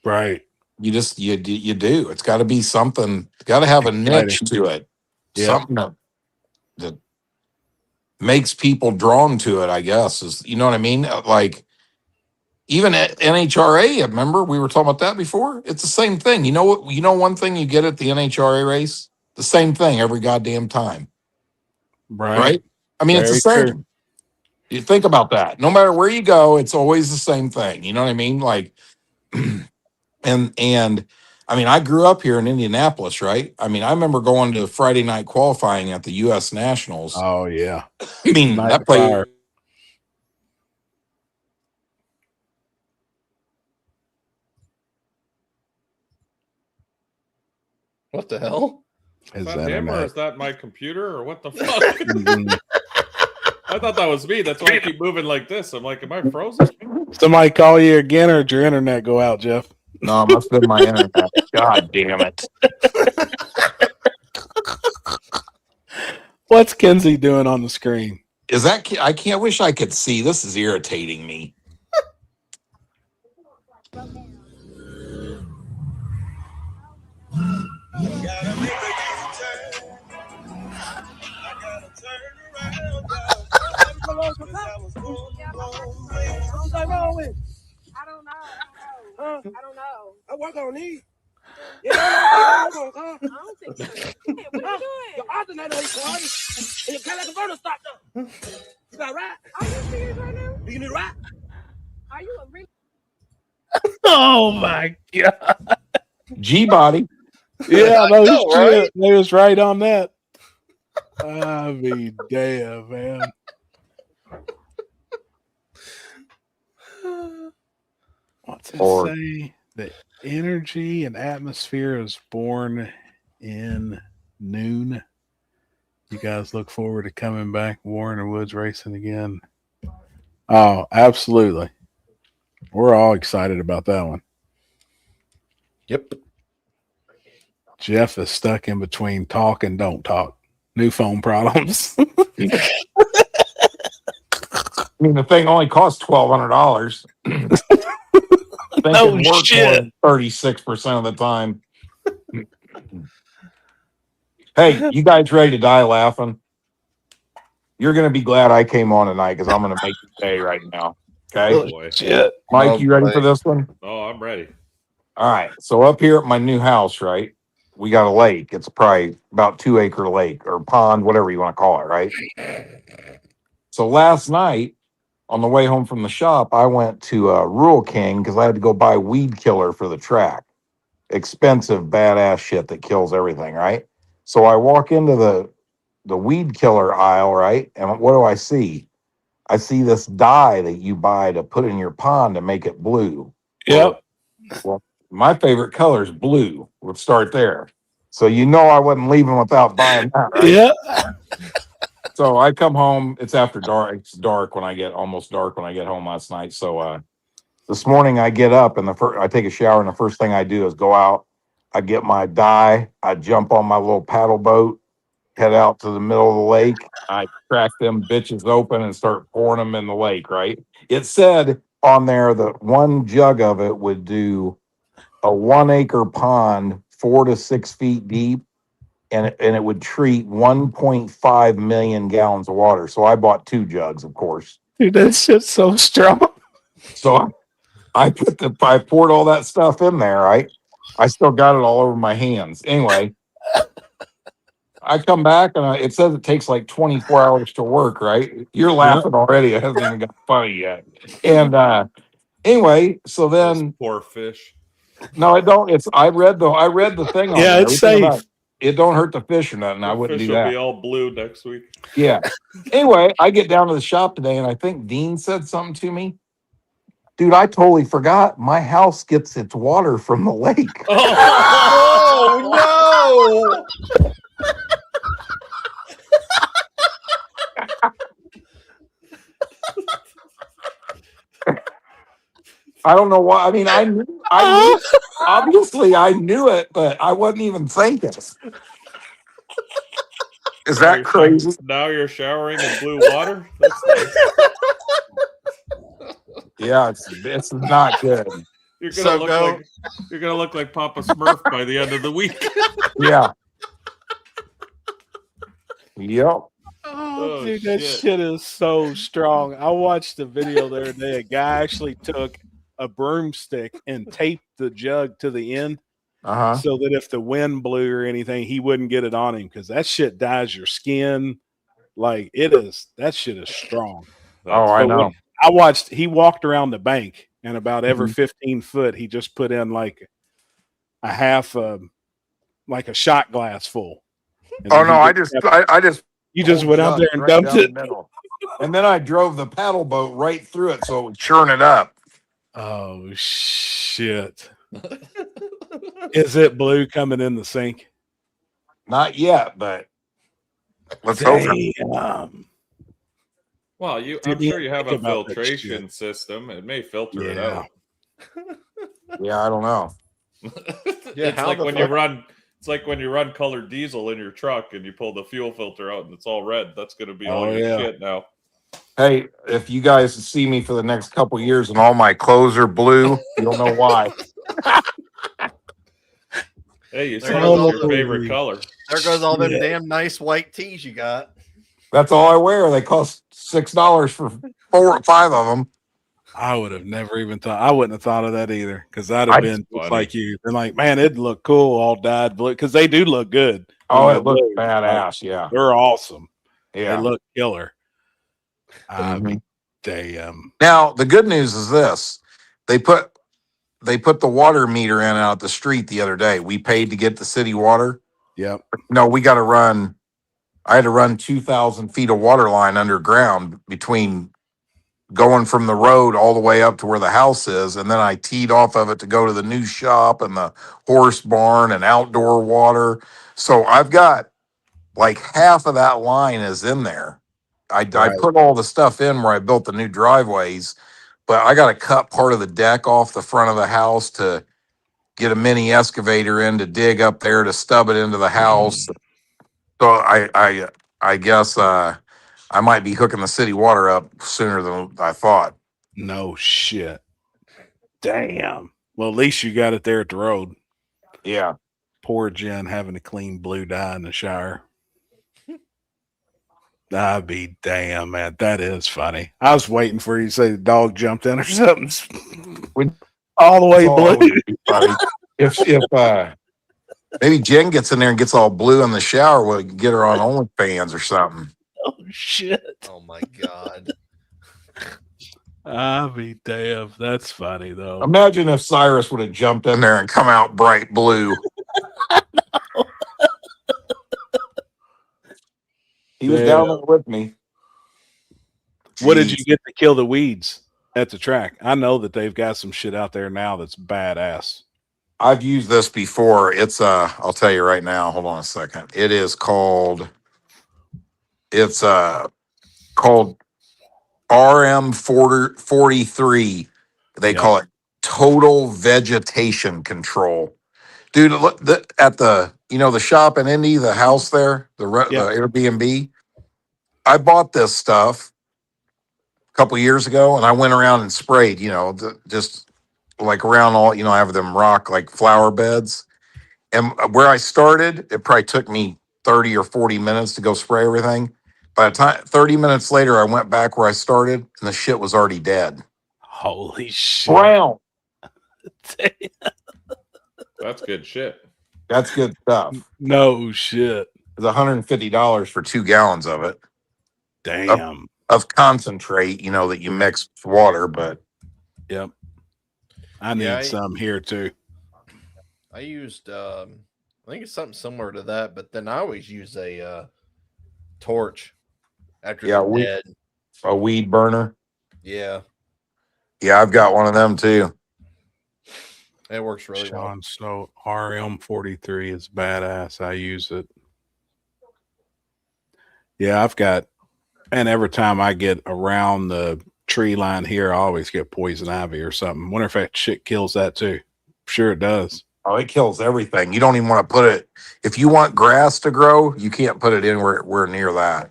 right. You do. It's got to be something. It's got to have a niche to it. Yeah. Something that makes people drawn to it, I guess, is, you know what I mean? Like, even at NHRA, remember we were talking about that before? It's the same thing. You know what? One thing you get at the NHRA race? The same thing every goddamn time. Right? I mean, it's the same. True. You think about that. No matter where you go, it's always the same thing. You know what I mean? Like, and I mean, I grew up here in Indianapolis, right? I mean, I remember going to Friday night qualifying at the U.S. Nationals. Oh, yeah. I mean, that place. What the hell? Is that him or is that my computer or what the fuck? I thought that was me. That's why I keep moving like this. I'm like, am I frozen? Somebody call you again, or did your internet go out, Jeff? No, it must have been my internet. God damn it. What's Kenzie doing on the screen? Is that? I can't. Wish I could see. This is irritating me. I don't know. I work on these. Yeah, I don't think so. What are you doing? Your alternator ain't started. And your Cadillac converter stopped up. You got a ride? Are you serious right now? Do you need a ride? Are you a real? Oh my god! G body. Yeah, no know, shit. right? They was right on that. I mean, damn, man. What's it Or- say? The energy and atmosphere is born in noon. You guys look forward to coming back, Warren and Woods racing again. Oh, absolutely. We're all excited about that one. Yep. Jeff is stuck in between talk and don't talk. New phone problems. I mean, the thing only costs $1,200. No shit. 36% of the time. Hey, you guys ready to die laughing? You're going to be glad I came on tonight because I'm going to make you day right now. Okay, Oh boy. Shit. Mike, Oh, you ready boy. for this one? Oh, I'm ready. All right. So up here at my new house, right, we got a lake. It's probably about 2-acre lake or pond, whatever you want to call it, right? So last night on the way home from the shop, I went to Rural King because I had to go buy weed killer for the track. Expensive, badass shit that kills everything, right? So I walk into the weed killer aisle, right? And what do I see? I see this dye that you buy to put in your pond to make it blue. Yep. Well, my favorite color is blue. Let's start there. So you know I wasn't leaving without buying that, right? Yeah. So I come home. It's after dark. It's dark when I get almost dark when I get home last night. So this morning I get up and I take a shower and the first thing I do is go out. I get my dye. I jump on my little paddle boat, head out to the middle of the lake. I crack them bitches open and start pouring them in the lake. Right? It said on there that one jug of it would do a 1-acre pond, 4 to 6 feet deep, and it would treat 1.5 million gallons of water. So I bought 2 jugs, of course. Dude, that shit's so strong. So I poured all that stuff in there, right? I still got it all over my hands. Anyway, I come back and it says it takes like 24 hours to work, right? You're laughing already. It hasn't even got funny yet. And anyway, so Those then poor fish. no, I don't. I read the thing on Yeah, there. it's Everything about safe. it don't hurt the fish or nothing. I The wouldn't fish do will that. be all blue next week. Yeah. Anyway, I get down to the shop today and I think Dean said something to me. Dude, I totally forgot. My house gets its water from the lake. Oh no! I don't know why. I mean, I knew obviously I knew it, but I wasn't even thinking. Is Now that you're crazy? Now you're showering in blue water. That's nice. Yeah, it's not good. You're So gonna look like Papa Smurf by the end of the week. Yeah. Yep. Oh, Oh, dude, that shit. shit is so strong. I watched the video the other day. A guy actually took a broomstick and taped the jug to the end Uh-huh. so that if the wind blew or anything, he wouldn't get it on him because that shit dyes your skin. Like that shit is strong. Oh, I So know. I watched, he walked around the bank and about every Mhm. 15 foot, he just put in like a half, like a shot glass full. And Oh then no, he I just you just whole went out jug there and right dumped down the it. middle. And then I drove the paddle boat right through it so it would churn it up. Oh shit. Is it blue coming in the sink? Not yet, but let's hope. Damn. Well, I'm Didn't sure you even have think a about that filtration shit. system. It may filter it Yeah. out. Yeah, I don't know. Yeah, It's how like the when fuck- It's like when you run colored diesel in your truck and you pull the fuel filter out and it's all red. That's going to be all your shit now. Hey, if you guys see me for the next couple of years and all my clothes are blue, you'll know why. Hey, you There said goes it was all your the- favorite color. There goes all them Yeah. damn nice white tees you got. That's all I wear. They cost $6 for 4 or 5 of them. I would have never even thought. I wouldn't have thought of that either because I'd have I'd- been just Funny. like you. Been like, man, it'd look cool all dyed blue because they do look good. Oh, when it they're looks blue. Like, badass. Yeah. they're awesome. They Yeah. look killer. I Mhm. mean, damn. Now, the good news is this. They put the water meter in out the street the other day. We paid to get the city water. Yep. No, I had to run 2,000 feet of water line underground between going from the road all the way up to where the house is. And then I teed off of it to go to the new shop and the horse barn and outdoor water. So I've got like half of that line is in there. I Right. put all the stuff in where I built the new driveways, but I got to cut part of the deck off the front of the house to get a mini excavator in to dig up there to stub it into the house. So I guess I might be hooking the city water up sooner than I thought. No shit. Damn. Well, at least you got it there at the road. Yeah. Poor Jen having to clean blue dye in the shower. I'd be damn, man. That is funny. I was waiting for you to say the dog jumped in or something. All the way That's all blue. it would be funny. If maybe Jen gets in there and gets all blue in the shower, we'll get her on OnlyFans or something. Oh shit. Oh my god. I'll be damn. That's funny though. Imagine if Cyrus would have jumped in there and come out bright blue. He was down there with me. What did you Jeez. get to kill the weeds at the track? I know that they've got some shit out there now that's badass. I've used this before. It's I'll tell you right now. Hold on a second. It is called called RM43. They call it total vegetation control. Dude, look at the the shop in Indy, the house there, the Airbnb. I bought this stuff a couple years ago, and I went around and sprayed. Just like around all. I have them rock like flower beds, and where I started, it probably took me 30 or 40 minutes to go spray everything. By the time 30 minutes later, I went back where I started, and the shit was already dead. Holy shit. Brown. That's good shit. That's good stuff. No shit. It's $150 for 2 gallons of it. Damn. Of concentrate, that you mix with water, but Yep. I need some here too. I used I think it's something similar to that, but then I always use a torch after they're dead. A weed burner. Yeah. Yeah, I've got one of them too. It works really well. Sean Snow RM43 is badass. I use it. Yeah, I've got, and every time I get around the tree line here, I always get poison ivy or something. Wonder if that shit kills that too. Sure it does. Oh, it kills everything. You don't even want to put it. If you want grass to grow, you can't put it anywhere near that.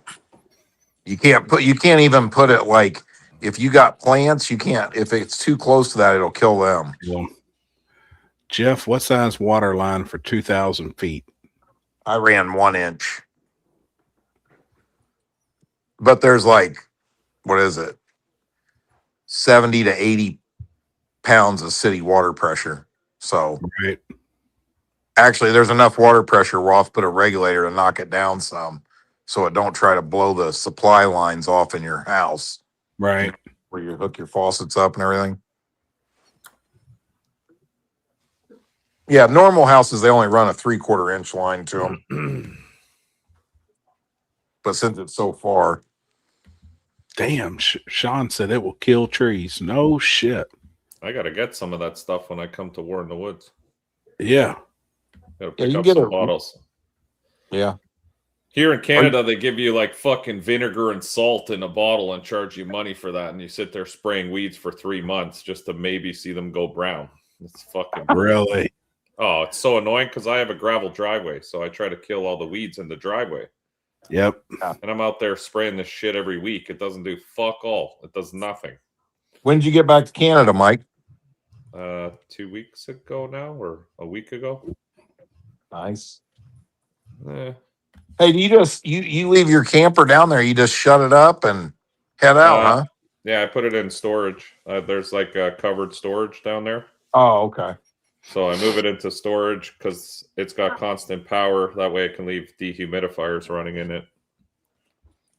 You can't even put it like if you got plants, you can't. If it's too close to that, it'll kill them. Well, Jeff, what size water line for 2,000 feet? I ran 1 inch. But there's like, what is it? 70 to 80 pounds of city water pressure. So Right. actually there's enough water pressure where I'll put a regulator to knock it down some so it don't try to blow the supply lines off in your house. Right. Where you hook your faucets up and everything. Yeah, normal houses, they only run a 3/4 inch line to them. But since it's so far. Damn, Sean said it will kill trees. No shit. I gotta get some of that stuff when I come to War in the Woods. Yeah. Gotta pick you up get some a- bottles. Yeah. Here in Canada, they give you like fucking vinegar and salt in a bottle and charge you money for that, and you sit there spraying weeds for 3 months just to maybe see them go brown. It's fucking. Really? Oh, it's so annoying because I have a gravel driveway, so I try to kill all the weeds in the driveway. Yep. And I'm out there spraying this shit every week. It doesn't do fuck all. It does nothing. When did you get back to Canada, Mike? 2 weeks ago now, or a week ago. Nice. Eh. Hey, do you leave your camper down there? You just shut it up and head out, huh? Yeah, I put it in storage. There's like a covered storage down there. Oh, okay. So I move it into storage because it's got constant power. That way I can leave dehumidifiers running in it.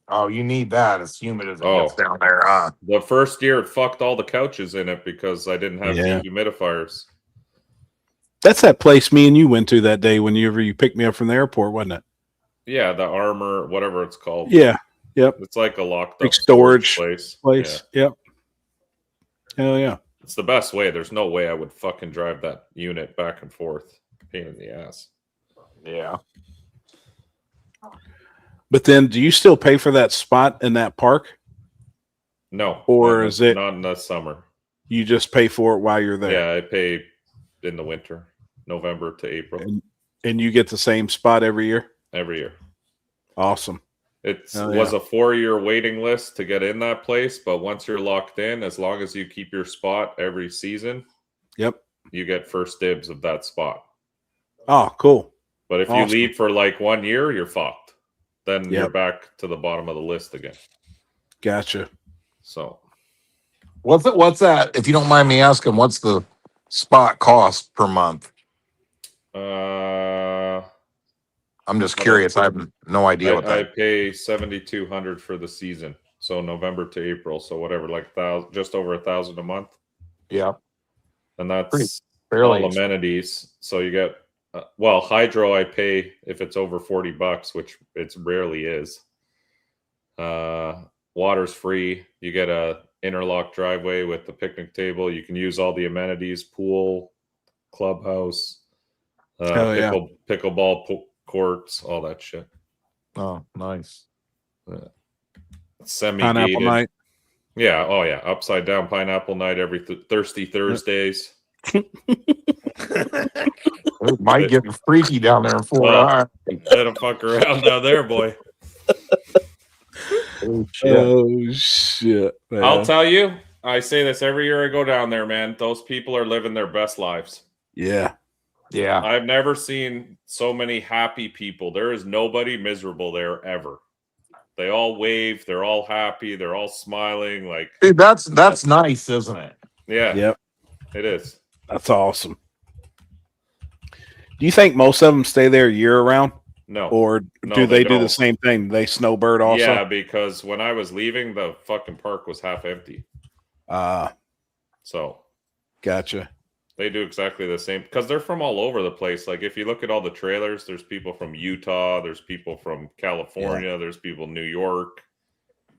Oh, you need that. It's humid as it Oh. gets down there, huh? The first year it fucked all the couches in it because I didn't have Yeah. dehumidifiers. That's that place me and you went to that day whenever you picked me up from the airport, wasn't it? Yeah, the Armor, whatever it's called. Yeah. Yep. It's like a locked Big up storage place. Place. Yep. Hell yeah. It's the best way. There's no way I would fucking drive that unit back and forth. Pain in the ass. Yeah. But then, do you still pay for that spot in that park? No. Or not is it- not in the summer? You just pay for it while you're there. Yeah, I pay in the winter, November to April, And you get the same spot every year? every year. Awesome. It Oh, was a 4-year waiting list to get in that place, but once you're locked in, as long as you keep your spot every season, Yep. you get first dibs of that spot. Oh, cool. But if you Awesome. leave for like 1 year, you're fucked. Then you're Yep. back to the bottom of the list again. Gotcha. So What's that? If you don't mind me asking, what's the spot cost per month? I'm just curious. I have no idea what I that. pay 7,200 for the season, so November to April, so whatever, like just over 1,000 a month, Yeah, and that's fairly. all amenities. So you get hydro. I pay if it's over $40, which it rarely is. Water's free. You get a interlock driveway with the picnic table. You can use all the amenities: pool, clubhouse, Hell yeah. pickleball courts, all that shit. Oh, nice. Semi-gated. Pineapple night. Yeah. Oh, yeah. Upside down pineapple night every Thirsty Thursdays. It might get freaky down there in Florida. Let him fuck around down there, boy. Oh, shit. Oh, shit. Man. I'll tell you, I say this every year I go down there, man. Those people are living their best lives. Yeah. Yeah. I've never seen so many happy people. There is nobody miserable there ever. They all wave. They're all happy. They're all smiling. Like, Dude, that's nice, isn't it? yeah, Yep. it is. That's awesome. Do you think most of them stay there year round? No. Or No, do they do don't. the same thing? They snowbird also? Yeah, because when I was leaving, the fucking park was half empty. So Gotcha. they do exactly the same because they're from all over the place. Like if you look at all the trailers, there's people from Utah, there's people from California, there's people in New York,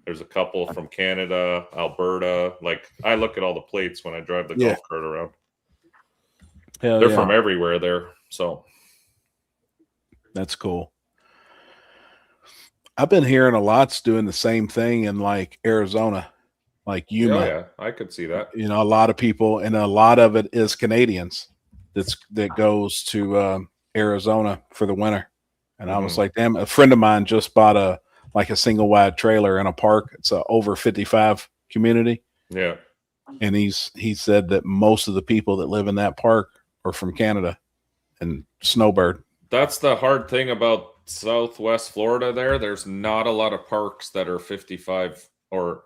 there's a couple from Canada, Alberta. Like I look at all the plates when I drive the golf cart around. Hell They're yeah. from everywhere there. So That's cool. I've been hearing a lot's doing the same thing in like Arizona, like Yuma. oh, yeah, I could see that. You know, a lot of people, and a lot of it is Canadians that goes to Arizona for the winter. And I was like, damn, a friend of mine just bought a single wide trailer in a park. It's a over 55 community. Yeah. And he said that most of the people that live in that park are from Canada and snowbird. That's the hard thing about Southwest Florida there. There's not a lot of parks that are 55 or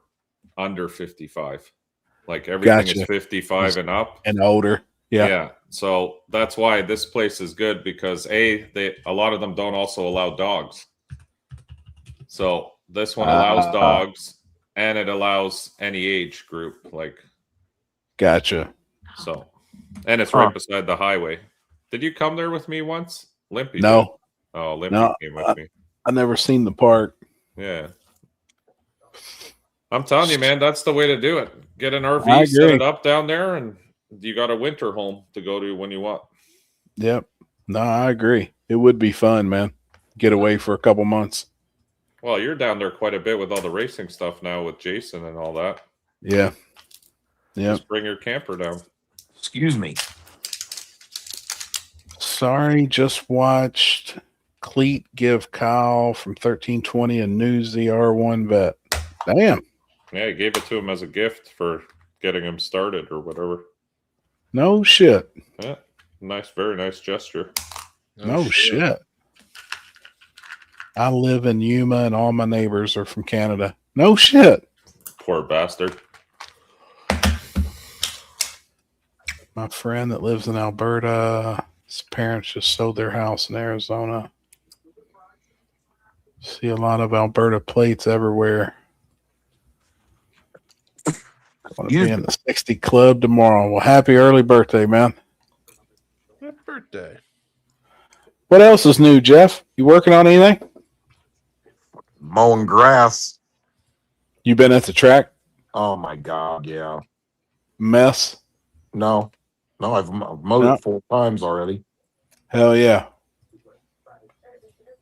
under 55. Like everything is 55 and up. And older. Yeah. So that's why this place is good because a lot of them don't also allow dogs. So this one allows dogs and it allows any age group. Like, Gotcha. so, and it's right beside the highway. Did you come there with me once? Limpy. No. Did. Oh, Limpy No, came with me. I never seen the park. Yeah. I'm telling you, man, that's the way to do it. Get an I RV, set agree. it up down there, and you got a winter home to go to when you want. Yep. No, I agree. It would be fun, man. Get away for a couple months. Well, you're down there quite a bit with all the racing stuff now with Jason and all that. Yeah. Yeah. Just bring your camper down. Excuse me. Sorry, just watched Cleat give Kyle from 1320 a new ZR1 vet. Damn. Yeah, he gave it to him as a gift for getting him started or whatever. No shit. Yeah, nice, very nice gesture. No shit. I live in Yuma and all my neighbors are from Canada. No shit. Poor bastard. My friend that lives in Alberta, his parents just sold their house in Arizona. See a lot of Alberta plates everywhere. Want to be in the 60 club tomorrow. Well, happy early birthday, man. Happy birthday. What else is new, Jeff? You working on anything? Mowing grass. You been at the track? Oh my God, yeah. Mess? No, I've mowed No. it 4 times already. Hell yeah.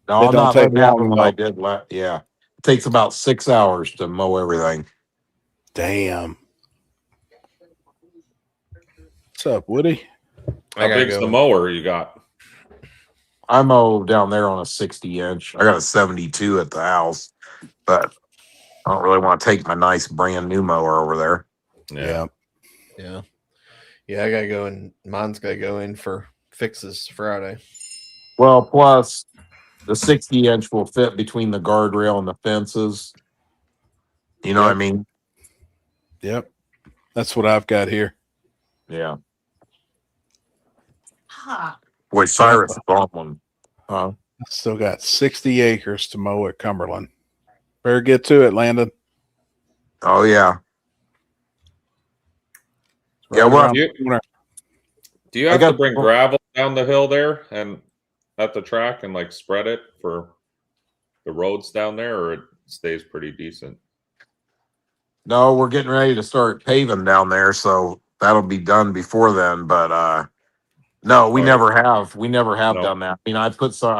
No, It I'm don't not take letting happen long, what I though. did. Yeah, it takes about 6 hours to mow everything. Damn. What's up, Woody? How big's the mower you got? I mow down there on a 60-inch. I got a 72 at the house, but I don't really want to take my nice brand new mower over there. Yeah. I gotta go in. Mine's gotta go in for fixes Friday. Well, plus the 60-inch will fit between the guardrail and the fences. You know what I mean? Yep. That's what I've got here. Yeah. Boy, Cyrus bought one. I still got 60 acres to mow at Cumberland. Better get to it, Landon. Oh, yeah. Right Yeah, well, around the corner. Do you have to bring gravel down the hill there and at the track and like spread it for the roads down there, or it stays pretty decent? No, we're getting ready to start paving down there, so that'll be done before then. But no, we never have done that. I mean, I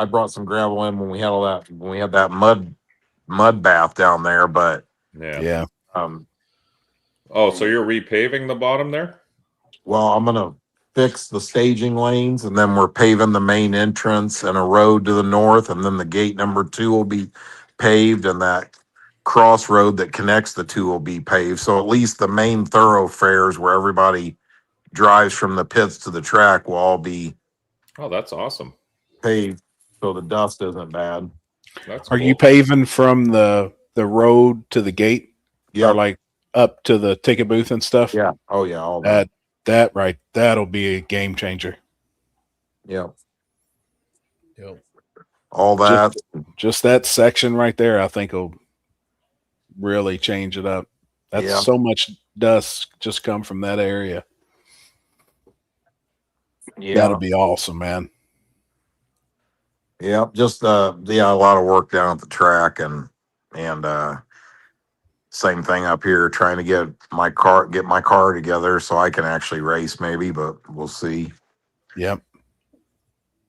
brought some gravel in when we had that mud bath down there, but yeah. Oh, so you're repaving the bottom there? Well, I'm gonna fix the staging lanes, and then we're paving the main entrance and a road to the north, and then the gate number 2 will be paved, and that crossroad that connects the two will be paved. So at least the main thoroughfares where everybody drives from the pits to the track will all be that's awesome. Paved, so the dust isn't bad. Are you paving from the road to the gate? Yeah, or like up to the ticket booth and stuff? Yeah. Oh yeah, all that. That right, that'll be a game changer. Yeah. Yep. All that. Just that section right there, I think will really change it up. That's so much dust just come from that area. Yeah. That'll be awesome, man. Yeah, just a lot of work down at the track and same thing up here, trying to get my car together so I can actually race maybe, but we'll see. Yep.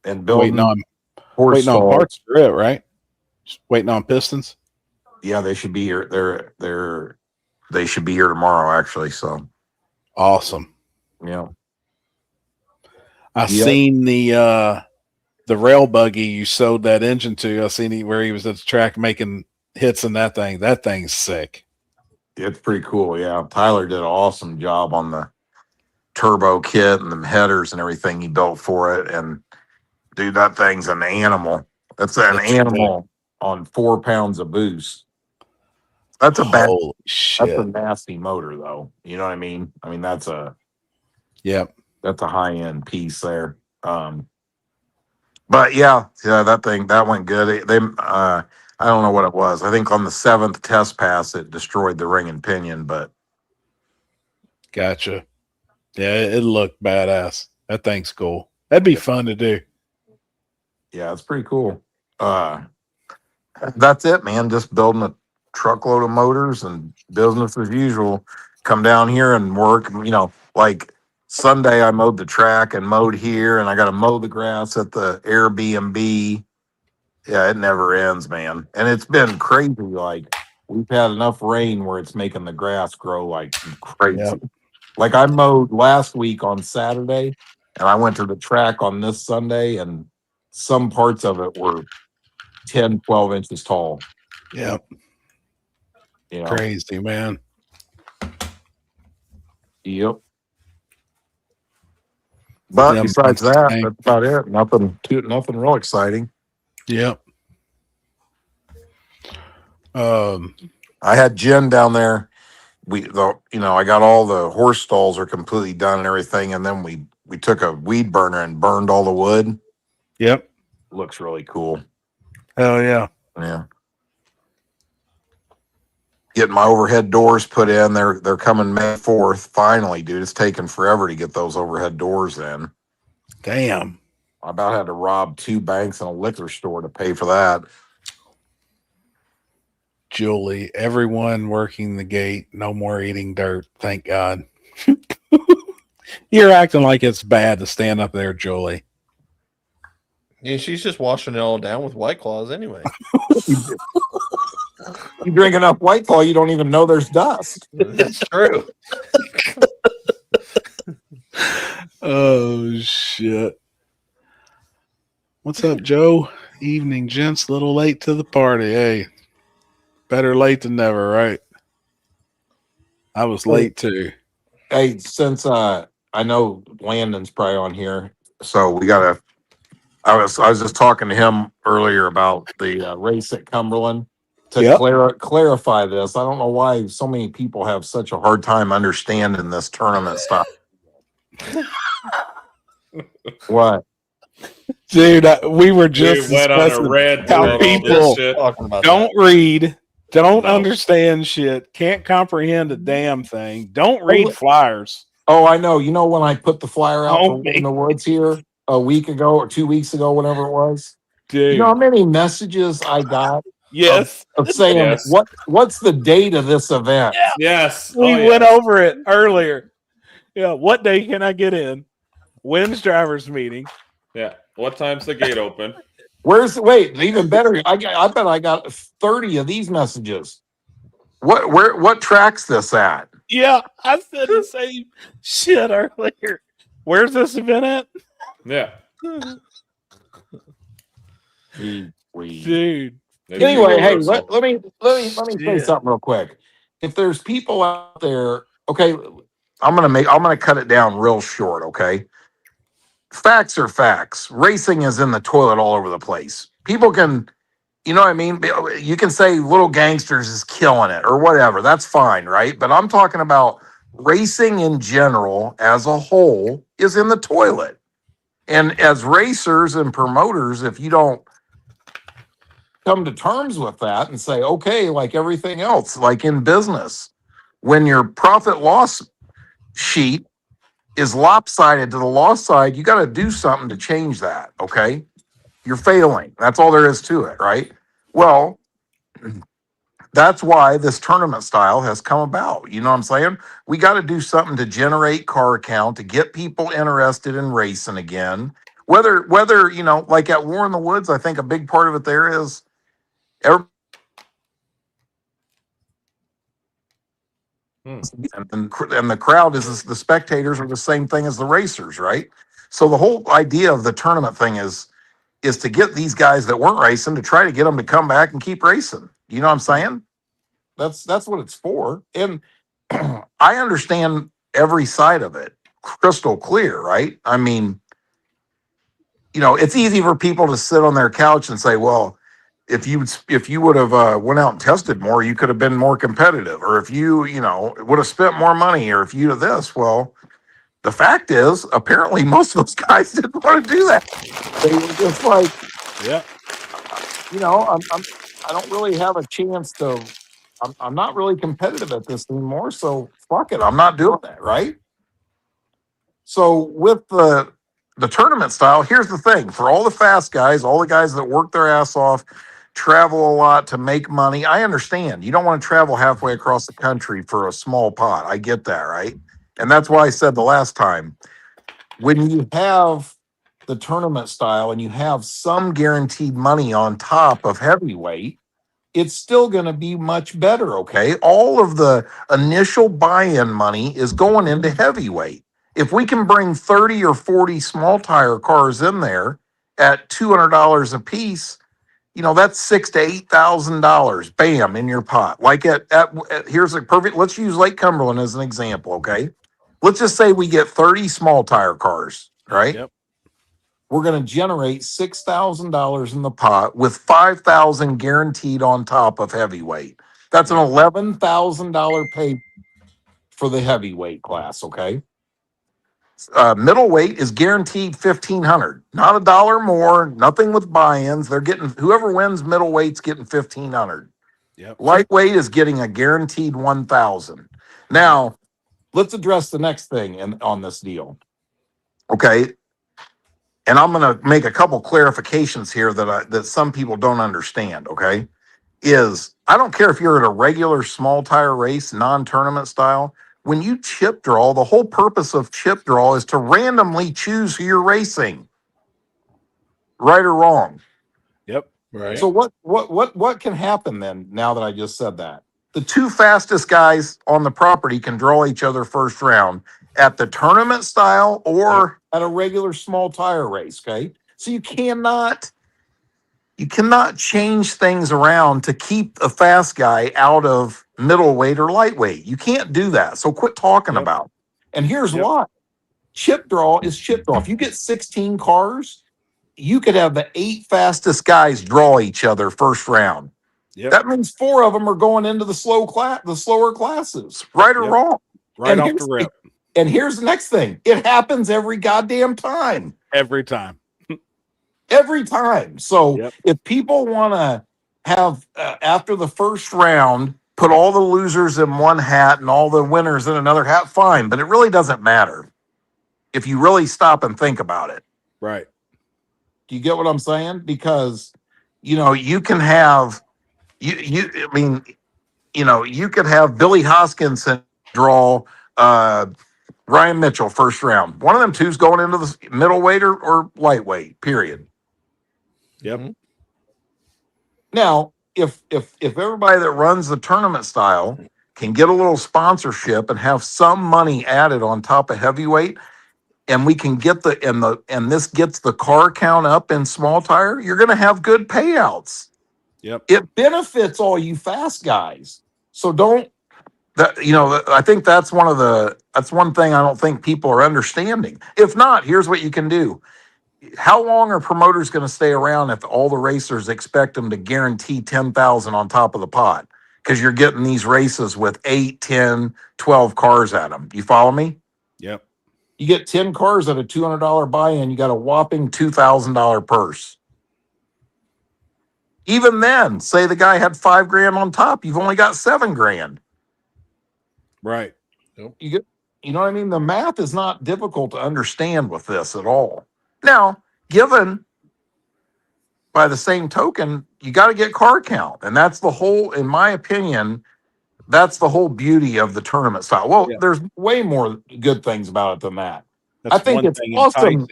And building waiting on parts for it, right? Just waiting on pistons. Yeah, they should be here. They should be here tomorrow, actually. So awesome. Yeah. I seen the rail buggy you sold that engine to. I seen where he was at the track making hits in that thing. That thing's sick. It's pretty cool. Yeah. Tyler did an awesome job on the turbo kit and the headers and everything he built for it. And dude, that thing's an animal. That's an animal on 4 pounds of boost. That's a that's a nasty motor though. You know what I mean? I mean, that's a high end piece there. But yeah, that went good. I don't know what it was. I think on the 7th test pass, it destroyed the ring and pinion, but. Gotcha. Yeah, it looked badass. That thing's cool. That'd be fun to do. Yeah, it's pretty cool. That's it, man. Just building a truckload of motors and business as usual. Come down here and work, like Sunday I mowed the track and mowed here, and I got to mow the grass at the Airbnb. Yeah, it never ends, man. And it's been crazy. Like we've had enough rain where it's making the grass grow like crazy. Yep. Like I mowed last week on Saturday, And I went to the track on this Sunday, and some parts of it were 10, 12 inches tall. Yeah. You know? Crazy, man. Yep. But Yeah, besides that's that, the that's about it. Nothing real exciting. Yep. I had Jen down there. I got all the horse stalls are completely done and everything, and then we took a weed burner and burned all the wood. Yep. Looks really cool. Hell yeah. Yeah. Getting my overhead doors put in. They're coming May 4th. Finally, dude. It's taken forever to get those overhead doors in. Damn. I about had to rob 2 banks and a liquor store to pay for that. Julie, everyone working the gate, no more eating dirt. Thank God. You're acting like it's bad to stand up there, Julie. Yeah, she's just washing it all down with White Claws anyway. You drink enough White Claw, you don't even know there's dust. That's true. Oh, shit. What's up, Joe? Evening, gents. Little late to the party. Hey, better late than never, right? I was late too. Hey, since I know Landon's probably on here, so we gotta. I was just talking to him earlier about the race at Cumberland. To Yep. clarify this, I don't know why so many people have such a hard time understanding this tournament stuff. What? Dude, we were just We went on a discussing rant how about all this people shit. Talking about don't read, don't No. understand shit, can't comprehend a damn thing, don't read flyers. Oh, I know. You know when I put the flyer out Oh, in the woods here a week ago or 2 weeks ago, whatever it was. dude. You know how many messages I got Yes. of saying Yes. what's the date of this event? Yeah. Yes. We Oh, went yes. over it earlier. Yeah. What day can I get in? When's driver's meeting? Yeah. What time's the gate open? Wait, even better. I bet I got 30 of these messages. What track's this at? Yeah, I said the same shit earlier. Where's this event at? Yeah. Dude. Anyway, hey, Universal. let me say something real quick. If there's people out there, okay, I'm gonna cut it down real short, okay? Facts are facts. Racing is in the toilet all over the place. People can, you know what I mean? You can say Little Gangsters is killing it or whatever. That's fine, right? But I'm talking about racing in general as a whole is in the toilet. And as racers and promoters, if you don't come to terms with that and say, okay, like everything else, like in business, when your profit loss sheet is lopsided to the loss side, you got to do something to change that. Okay. You're failing. That's all there is to it. Right. Well, that's why this tournament style has come about. You know what I'm saying? We got to do something to generate car count, to get people interested in racing again. Whether, like at War in the Woods, I think a big part of it there is and the crowd is the spectators are the same thing as the racers, right? So the whole idea of the tournament thing is to get these guys that weren't racing to try to get them to come back and keep racing. You know what I'm saying? That's what it's for. And I understand every side of it crystal clear, right? I mean, it's easy for people to sit on their couch and say, well, if you would have went out and tested more, you could have been more competitive, or if you would have spent more money, or if you did this. Well, the fact is, apparently, most of those guys didn't want to do that. They were just like, yeah, I don't really have a chance to. I'm not really competitive at this anymore, so fuck it, I'm not doing that, right? So with the tournament style, here's the thing: for all the fast guys, all the guys that work their ass off, travel a lot to make money. I understand. You don't want to travel halfway across the country for a small pot. I get that, right? And that's why I said the last time, when you have the tournament style and you have some guaranteed money on top of heavyweight, it's still going to be much better, okay? All of the initial buy-in money is going into heavyweight. If we can bring 30 or 40 small tire cars in there at $200 a piece, that's $6,000 to $8,000, bam, in your pot. Like here's a perfect, let's use Lake Cumberland as an example, okay? Let's just say we get 30 small tire cars, right? Yep. We're going to generate $6,000 in the pot with $5,000 guaranteed on top of heavyweight. That's an $11,000 pay for the heavyweight class, okay? Middleweight is guaranteed $1,500, not a dollar more, nothing with buy-ins. They're getting, whoever wins middleweight's getting $1,500. Yep. Lightweight is getting a guaranteed $1,000. Now, let's address the next thing on this deal. Okay. And I'm going to make a couple clarifications here that some people don't understand. Okay. I don't care if you're at a regular small tire race, non-tournament style. When you chip draw, the whole purpose of chip draw is to randomly choose who you're racing. Right or wrong. Yep. Right. So what can happen then, now that I just said that? The two fastest guys on the property can draw each other first round at the tournament style or at a regular small tire race, okay? So you cannot change things around to keep a fast guy out of middleweight or lightweight. You can't do that. So quit talking about it. And here's why. Chip draw is chip draw. If you get 16 cars, you could have the 8 fastest guys draw each other first round. Yep. That means 4 of them are going into the slower classes, right or wrong. Right off the rip. And here's the next thing. It happens every goddamn time. Every time. Every time. So if people want to have, after the first round, put all the losers in one hat and all the winners in another hat, fine. But it really doesn't matter if you really stop and think about it. Right. Do you get what I'm saying? Because, you can have, you could have Billy Hoskinson draw Ryan Mitchell first round. One of them two's going into the middleweight or lightweight, period. Yep. Now, if everybody that runs the tournament style can get a little sponsorship and have some money added on top of heavyweight, and we can get and this gets the car count up in small tire, you're going to have good payouts. Yep. It benefits all you fast guys. So I think that's one thing I don't think people are understanding. If not, here's what you can do. How long are promoters going to stay around if all the racers expect them to guarantee 10,000 on top of the pot? Because you're getting these races with 8, 10, 12 cars at them. You follow me? Yep. You get 10 cars at a $200 buy-in, you got a whopping $2,000 purse. Even then, say the guy had $5,000 on top, you've only got $7,000. Right. You know what I mean? The math is not difficult to understand with this at all. Now, given by the same token, you got to get car count. And that's the whole, in my opinion, that's the whole beauty of the tournament style. Well, there's way more good things about it than that. I think it's awesome.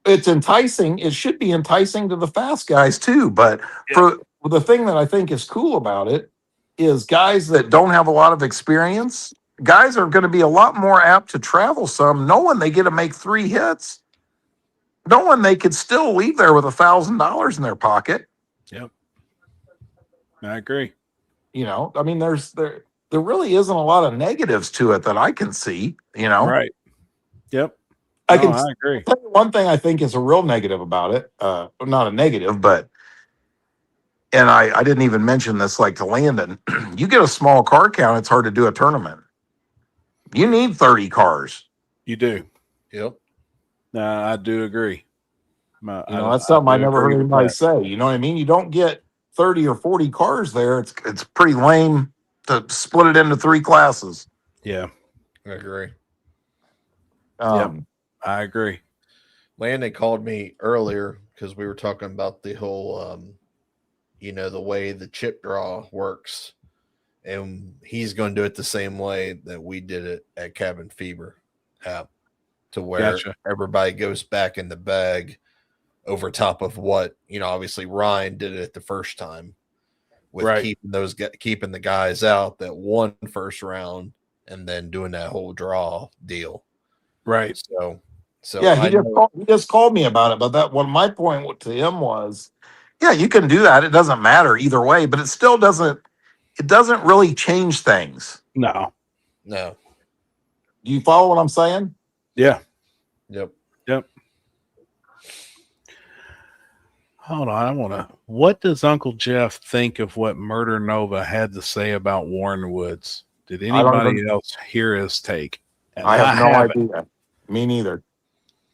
It's enticing. It should be enticing to the fast guys too. But for the thing that I think is cool about it is guys that don't have a lot of experience, guys are going to be a lot more apt to travel some, knowing they get to make 3 hits, knowing they could still leave there with $1,000 in their pocket. Yep. I agree. I mean, there really isn't a lot of negatives to it that I can see, Right. Yep. I agree. Tell you one thing I think is a real negative about it. Not a negative, but, and I didn't even mention this, like to Landon, you get a small car count, it's hard to do a tournament. You need 30 cars. You do. Yep. I do agree. That's something I never heard anybody say. You know what I mean? You don't get 30 or 40 cars there. It's pretty lame to split it into 3 classes. Yeah. I agree. I agree. Landon called me earlier because we were talking about the whole, the way the chip draw works. And he's going to do it the same way that we did it at Cabin Fever app, to where everybody goes back in the bag over top of what, obviously Ryan did it the first time with keeping the guys out that won first round and then doing that whole draw deal. Right. So Yeah, I he just called me about it. But that one, my point to him was, yeah, you can do that. It doesn't matter either way, but it still doesn't. It doesn't really change things. No. no. Do you follow what I'm saying? Yeah. Yep. Hold on. What does Uncle Jeff think of what Murder Nova had to say about Warren Woods? Did I don't anybody even- else hear his take? And I have no haven't. idea. Me neither.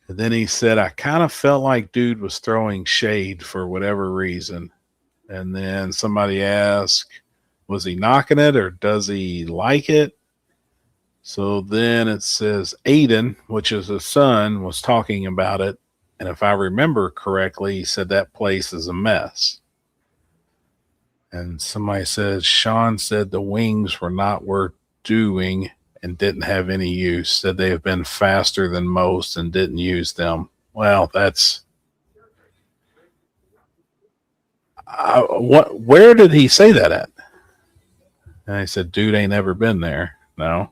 And then he said, I kind of felt like dude was throwing shade for whatever reason. And then somebody asked, was he knocking it or does he like it? So then it says Aiden, which is his son, was talking about it. And if I remember correctly, he said that place is a mess. And somebody says, Sean said the wings were not worth doing and didn't have any use. Said they have been faster than most and didn't use them. Well, that's where did he say that at? And I said, dude ain't never been there. No.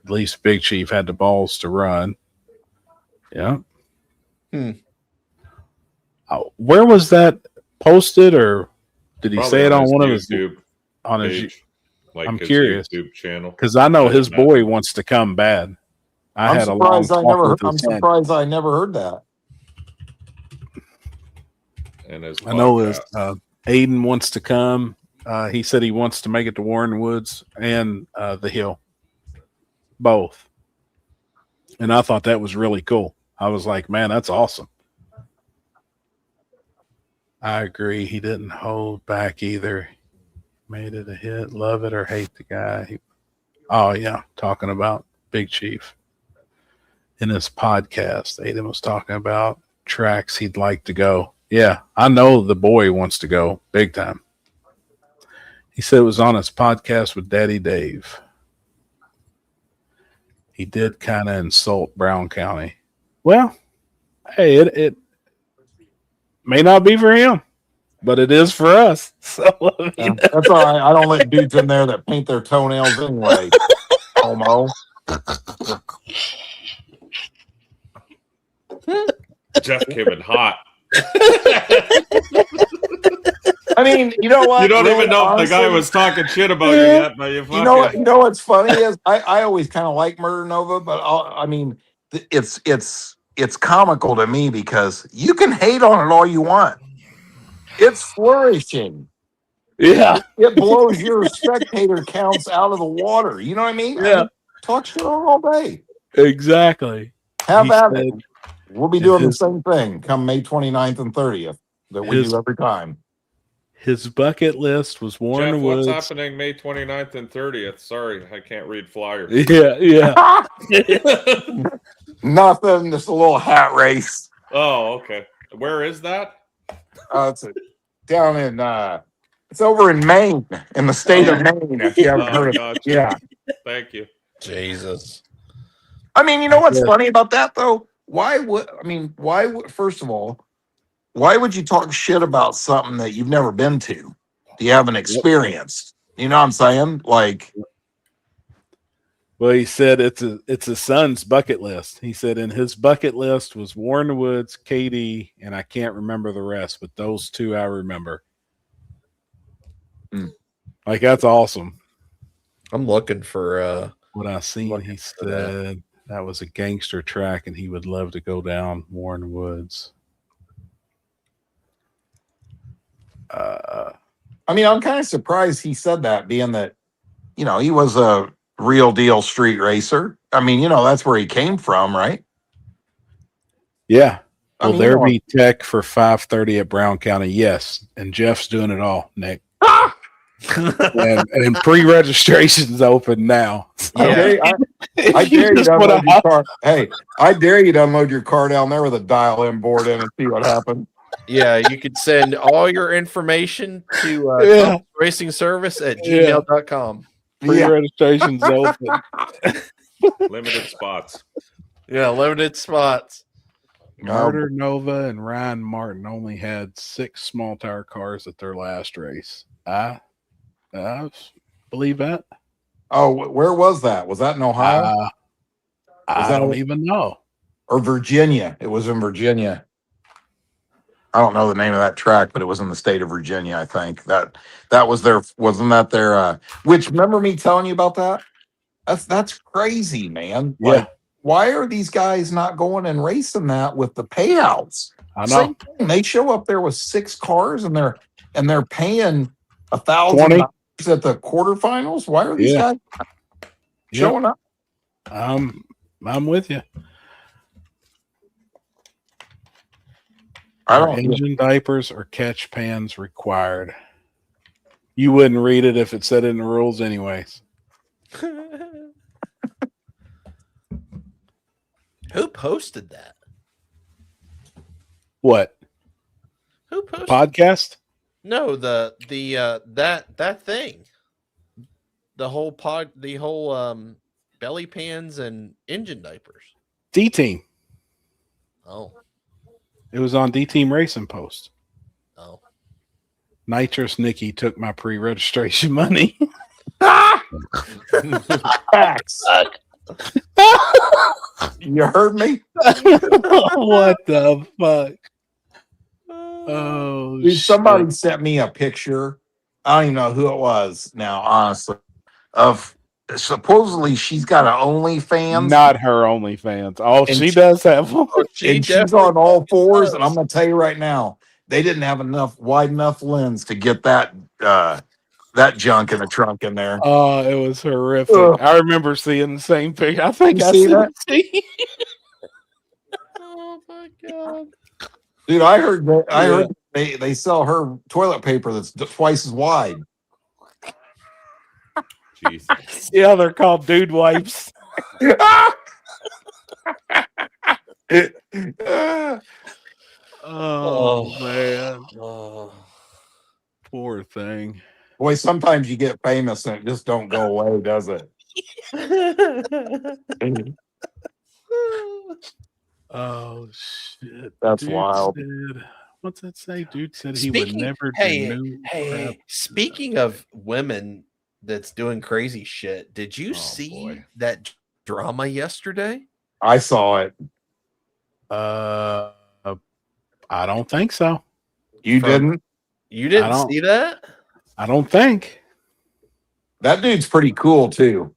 At least Big Chief had the balls to run. Yeah. Where was that posted, or did he Probably say it on his one of his YouTube on his? page, like I'm his curious YouTube channel. because I know I'd his imagine. boy wants to come bad. I'm had a long surprised I talk never. with I'm his son. surprised I never heard that. And his I know his podcast. Aiden wants to come. He said he wants to make it to Warren Woods and the Hill, both. And I thought that was really cool. I was like, man, that's awesome. I agree. He didn't hold back either. Made it a hit. Love it or hate the guy. Oh, yeah. Talking about Big Chief. In his podcast, Aiden was talking about tracks he'd like to go. Yeah, I know the boy wants to go big time. He said it was on his podcast with Daddy Dave. He did kind of insult Brown County. Well, hey, it may not be for him, but it is for us. So That's all right. I don't let dudes in there that paint their toenails anyway. Homo. Jeff came in hot. I mean, you know what? You don't Really, even know if the guy honestly, was talking shit about you yet, but you fucking. You know what's funny is I always kind of like Murder Nova, but I mean, it's comical to me because you can hate on it all you want. It's flourishing. yeah, It blows your spectator counts out of the water. You know what I mean? I Yeah. mean, talk shit on all day. exactly. Have He at said it. We'll be doing his- the same thing come May 29th and 30th that we his- do every time. His bucket list was Warren Jeff, Woods. what's happening May 29th and 30th? Sorry, I can't read flyers. Yeah. Nothing. Just a little hat race. Oh, okay. Where is that? It's down in it's over in Maine, in the state of Maine. If you haven't heard of it. gotcha. Yeah. Thank you. Jesus. I mean, you know what's Yeah. funny about that though? Why would first of all, why would you talk shit about something that you've never been to? You haven't experienced. You know what I'm saying? Like, Well, he said it's his son's bucket list. He said in his bucket list was Warren Woods, KD, and I can't remember the rest, but those two I remember. Like that's awesome. I'm looking for What I seen, Looking he for that. said that was a gangster track, and he would love to go down Warren Woods. I mean, I'm kind of surprised he said that, being that, you know, he was a real deal street racer. I mean, you know, that's where he came from, right? Yeah. I Will mean, there you know, be tech for 5:30 at Brown County? Yes. And Jeff's doing it all, Nick. and pre-registration's open now. I dare, I If you dare you just to put unload a your car. Hey, I dare you to unload your car down there with a dial-in board in and see what happens. yeah, you could send all your information to Yeah. racing service at Yeah. gmail.com. pre-registration's open. Limited spots. Yeah, limited spots. Murder Nova and Ryan Martin only had 6 small tire cars at their last race. I believe that. Oh, where was that? Was that in Ohio? I that don't what- even know. Or Virginia. It was in Virginia. I don't know the name of that track, but it was in the state of Virginia, I think. That was their wasn't that their which remember me telling you about that? That's crazy, man. Yeah. Like, why are these guys not going and racing that with the payouts? I know. Same thing. They show up there with 6 cars and they're paying $1,000 20. at the quarterfinals. Why are these Yeah. guys showing up? I'm with you. I Are don't. engine diapers or catch pans required? You wouldn't read it if it said it in the rules, anyways. Who posted that? What Who posted? podcast? No, that thing. The whole belly pans and engine diapers. D Team. Oh, It was on D Team Racing Post. oh. Nitrous Nikki took my pre-registration money. Facts. You heard me? What the fuck? Oh, Dude, somebody shit. sent me a picture. I don't even know who it was now, honestly. Of supposedly she's got an OnlyFans. Not her OnlyFans. Oh, And she she- does have one. and she's definitely on all fours. does. And I'm gonna tell you right now, they didn't have enough wide enough lens to get that junk in the trunk in there. Oh, it was horrific. Ugh. I remember seeing the same picture. I think You I see sent that? it to you. Oh my god. Dude, I heard Yeah. heard they sell her toilet paper that's twice as wide. Jesus. Yeah, they're called dude wipes. Oh, man. Oh. Poor thing. Boy, sometimes you get famous and it just don't go away, does it? Oh, shit. That's Dude wild. said- what's that say? Dude said he would never do hey, new hey, crap. speaking of women that's doing crazy shit, did you Oh, see boy. that drama yesterday? I saw it. I don't think so. You From- didn't? You didn't don't- see that? I don't think. That dude's pretty cool too.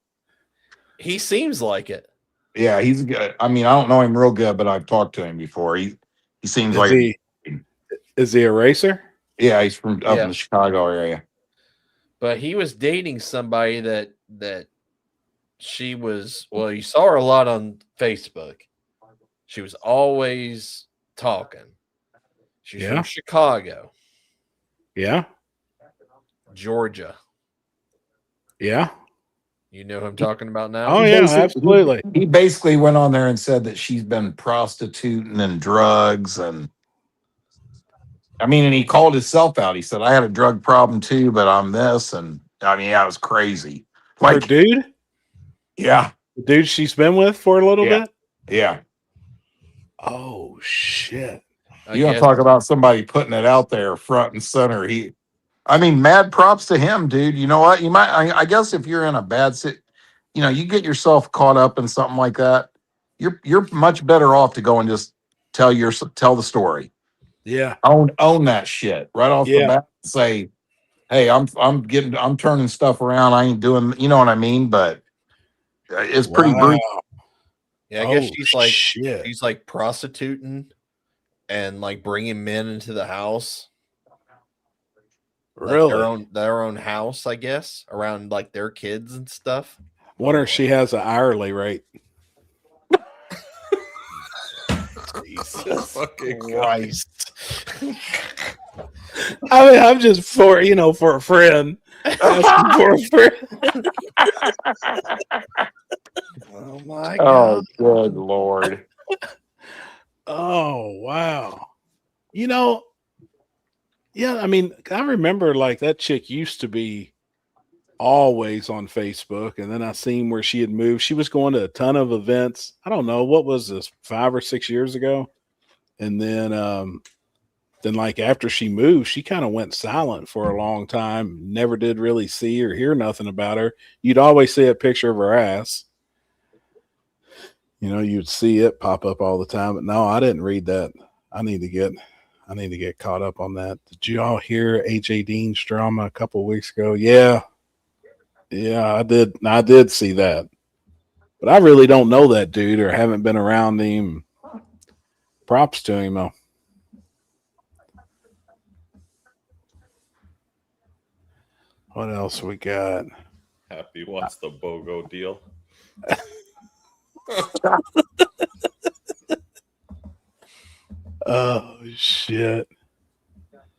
He seems like it. Yeah, he's good. I mean, I don't know him real good, but I've talked to him before. He seems like Is he a racer? yeah, he's from up Yeah. in the Chicago area. But he was dating somebody that she was, well, you saw her a lot on Facebook. She was always talking. She's Yeah. from Chicago, Yeah. Georgia. Yeah. You know who I'm talking about now? Oh, yeah, basically- absolutely. He basically went on there and said that she's been prostituting and drugs and I mean, and he called himself out. He said, I had a drug problem too, but I'm this. And I mean, yeah, it was crazy. Her Like, dude? yeah, The dude she's been with for a little Yeah. bit? yeah. Oh, shit. I You want to guess. talk about somebody putting it out there front and center. I mean, mad props to him, dude. You know what? I guess if you're in a bad you get yourself caught up in something like that. You're much better off to go and just tell the story. Yeah. Own that shit right off the Yeah. bat. Say, hey, I'm turning stuff around. I ain't doing, you know what I mean? But it's pretty Wow. brutal. Yeah, I guess Oh, she's shit. like prostituting and like bringing men into the house. Like Really? their own house, I guess, around like their kids and stuff. Wonder if she has an hourly rate. Jesus Fucking Christ. I mean, I'm just for a friend. Asking for a friend. Oh my god. Oh, good Lord. Oh wow. Yeah, I mean, I remember like that chick used to be always on Facebook, and then I seen where she had moved. She was going to a ton of events. I don't know, what was this, 5 or 6 years ago? And then like after she moved, she kind of went silent for a long time. Never did really see or hear nothing about her. You'd always see a picture of her ass. You know, you'd see it pop up all the time, but no, I didn't read that. I need to get caught up on that. Did you all hear AJ Dean's drama a couple weeks ago? Yeah, I did. I did see that, but I really don't know that dude or haven't been around him. Props to him though. What else we got? Happy wants the BOGO deal. Oh shit!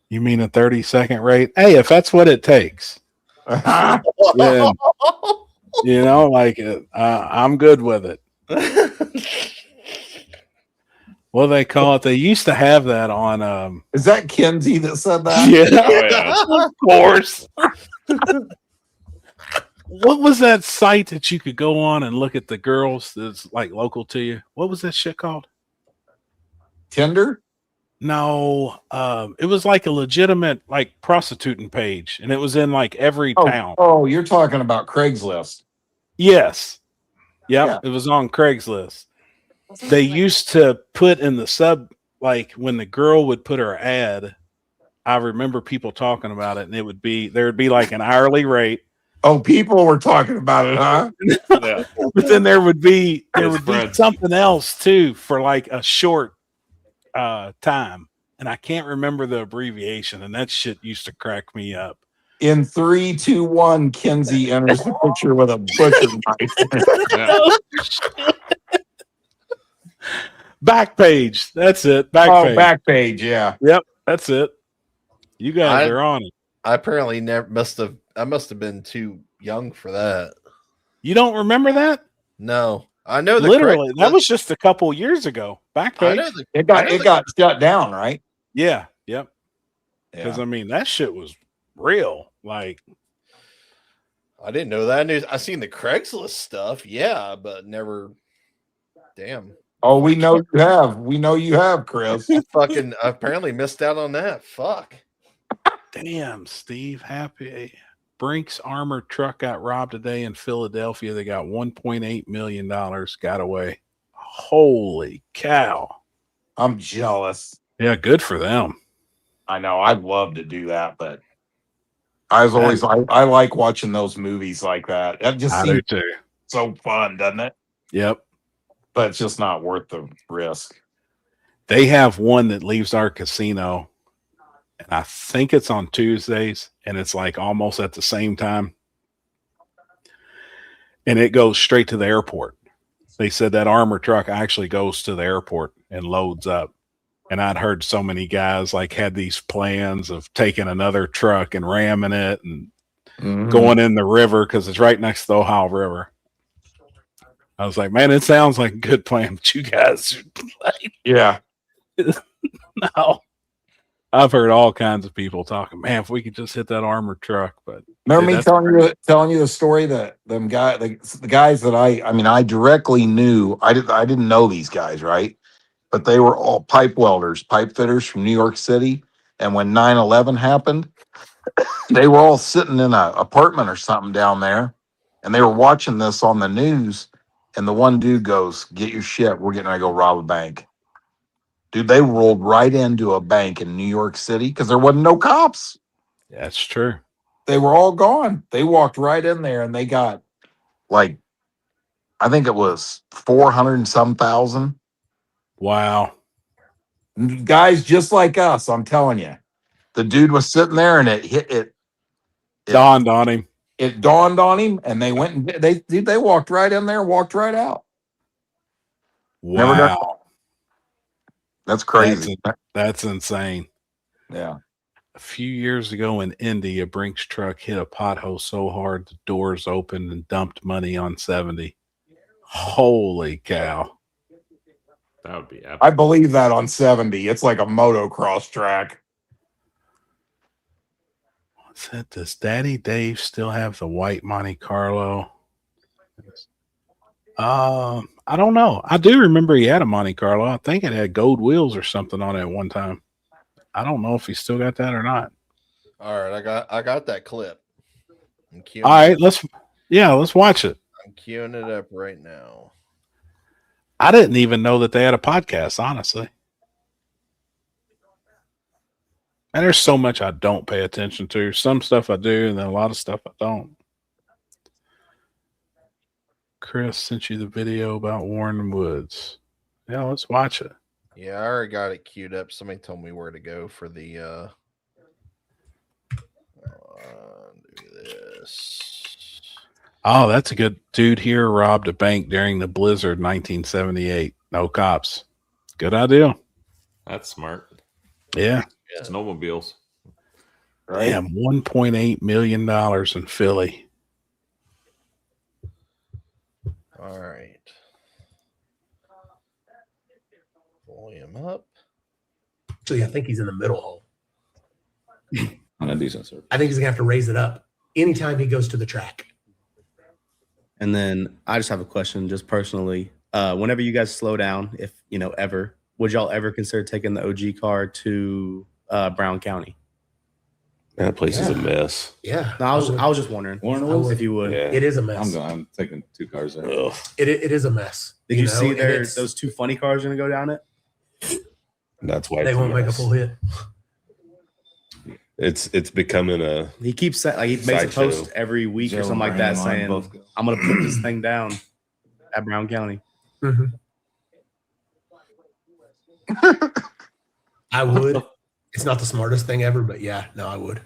You mean a 30-second rate? Hey, if that's what it takes, then you know, like I'm good with it. What do they call it? They used to have that on. Is that Kinsey that said that? Yeah, Oh yeah. of course. What was that site that you could go on and look at the girls that's like local to you? What was that shit called? Tinder? No, it was like a legitimate like prostituting page, and it was in like every town. Oh, you're talking about Craigslist. Yes, yep, Yeah. it was on Craigslist. They used to put in the sub, like when the girl would put her ad. I remember people talking about it, and there would be like an hourly rate. Oh, people were talking about it, huh? Yeah. But then there would be Spread. something else too for like a short time, and I can't remember the abbreviation, and that shit used to crack me up. In 3, 2, 1, Kinsey enters the picture with a butcher knife. Yeah. Back page, that's it. Back page, yeah. Yep, that's it. You guys are on it. I apparently never I must have been too young for that. You don't remember that? No, I know Literally, that was just a couple years ago. Back I page. know It got shut down, right? Yeah, yep. Yeah. Because I mean, that shit was real. Like, I didn't know that. I seen the Craigslist stuff, yeah, but never. Damn. Oh, we know you have. We know you have, Chris. Fucking apparently missed out on that. Fuck. damn, Steve, happy. Brink's armored truck got robbed today in Philadelphia. They got $1.8 million. Got away. Holy cow. I'm jealous. Yeah, good for them. I know. I'd love to do that, but I was always I like watching those movies like that. That just I do seems too. so fun, doesn't it? Yep. But it's just not worth the risk. They have one that leaves our casino, and I think it's on Tuesdays, and it's like almost at the same time. And it goes straight to the airport. They said that armor truck actually goes to the airport and loads up. And I'd heard so many guys like had these plans of taking another truck and ramming it and going in the river because it's right next to the Ohio River. I was like, man, it sounds like a good plan, but you guys are like, Yeah. no. I've heard all kinds of people talking, man, if we could just hit that armored truck. But Remember me telling you the story that the guys that I directly knew. I didn't know these guys, right? But they were all pipe welders, pipe fitters from New York City. And when 9/11 happened, they were all sitting in an apartment or something down there, and they were watching this on the news. And the one dude goes, "Get your shit. We're getting ready to go rob a bank." Dude, they rolled right into a bank in New York City because there wasn't no cops. that's true. They were all gone. They walked right in there and they got like, I think it was 400 and some thousand. Wow. Guys just like us, I'm telling you. The dude was sitting there and it Dawned on him. It dawned on him, and they went and they walked right in there, walked right out. Never done. Wow. That's crazy. That's insane. Yeah. A few years ago in Indy, a Brinks truck hit a pothole so hard the doors opened and dumped money on 70. Holy cow. That would be epic. I believe that on 70. It's like a motocross track. What's that? Does Daddy Dave still have the white Monte Carlo? I don't know. I do remember he had a Monte Carlo. I think it had gold wheels or something on it at one time. I don't know if he still got that or not. All right, I got that clip. All right, let's watch it. I'm queuing it up right now. I didn't even know that they had a podcast, honestly. And there's so much I don't pay attention to. Some stuff I do, and then a lot of stuff I don't. Chris sent you the video about Warren Woods. Yeah, let's watch it. Yeah, I already got it queued up. Somebody told me where to go for the do this. Oh, that's a good dude here robbed a bank during the blizzard 1978. No cops. Good idea. That's smart. Yeah. Snowmobiles. Right? Damn, $1.8 million in Philly. All right. Volume up. Actually, I think he's in the middle hole. On a decent surface. I think he's gonna have to raise it up anytime he goes to the track. And then I just have a question, just personally. Whenever you guys slow down, if ever, would y'all ever consider taking the OG car to Brown County? That place is a Yeah. mess. Yeah. No, I was just wondering Warren I Woods? would. if you would. Yeah. It is a mess. I'm taking 2 cars there. Ugh. It is a mess. Did you know, see and those 2 funny cars gonna go down it? That's why they it's won't make a mess. full hit. It's becoming a He keeps he makes a Sideshow. post every week or something like that saying, "I'm gonna put this thing down at Brown County." Mhm. I would. It's not the smartest thing ever, but yeah, no, I would.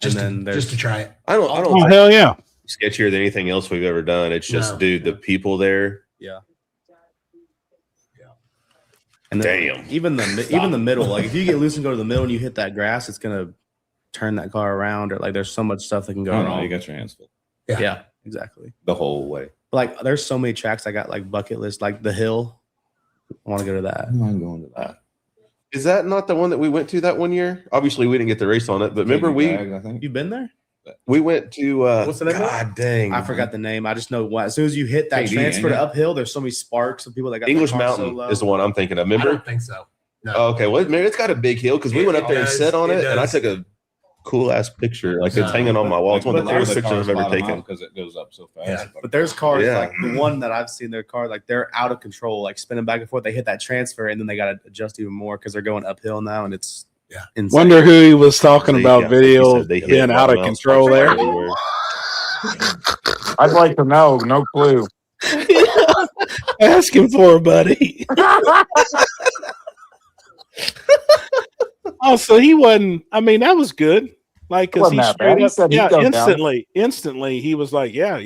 Just, then just to try it. I don't Oh, think hell yeah. it's sketchier than anything else we've ever done. It's just, No. dude, the people there. And then Damn. even the middle, like if you get loose and go to the middle and you hit that grass, it's gonna turn that car around. Or like there's so much stuff that can go Oh, wrong. no, you got your hands full Yeah, exactly. the whole way. Like there's so many tracks I got like bucket list, like the hill. I want to go to that. I'm going to that. Is that not the one that we went to that one year? Obviously, we didn't get the race on it, but remember I think. You've been there? we went to. What's the name of it? God dang! I forgot the name. I just know what. As soon as you hit that KD, transfer ain't to it? uphill, there's so many sparks of people that got English their cars Mountain so low. is the one I'm thinking of. I Remember? don't think so. No. Oh, okay, well, maybe it's got a big hill because we It- went up it there and does, sat on it it, and I does. took a cool ass picture. Like it's No, hanging on my wall. It's one of the but coolest there's- pictures I've ever taken. because it goes up so fast. Yeah. But there's cars Yeah. like the one that I've seen, their car like they're out of control, like spinning back and forth. They hit that transfer and then they got to adjust even more because they're going uphill now, and it's insane. Wonder who he was talking They- about yeah, video he said they hit being out of bottom control outs there. everywhere. I'd like to know. No clue. Ask him for it, buddy. Oh, so he wasn't. I mean, that was good. Like, because Wasn't he that bad. straight He up, said he'd yeah, go down. instantly, he was like, yeah.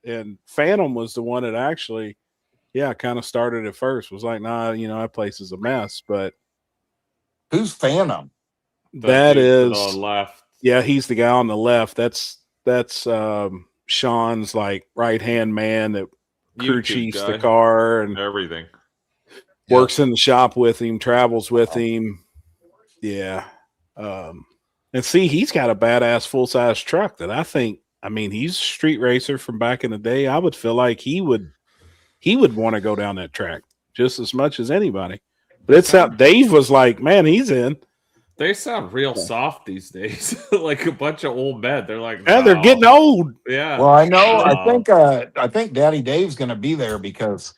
And Phantom was the one that actually, kind of started it first. Was like, nah, that place is a mess. But Who's Phantom? that dude is, on left. yeah, he's the guy on the left. That's Sean's like right hand man that crew YouTube chiefs guy. the car and Everything. works in the shop with him, travels with him. Yeah. And see, he's got a badass full size truck that I mean, he's a street racer from back in the day. I would feel like he would want to go down that track just as much as anybody. But it's out. Dave was like, man, he's in. They sound real soft these days, like a bunch of old men. They're like, Yeah, they're "Wow." getting old. Yeah. Well, I know. Wow. I think Daddy Dave's going to be there because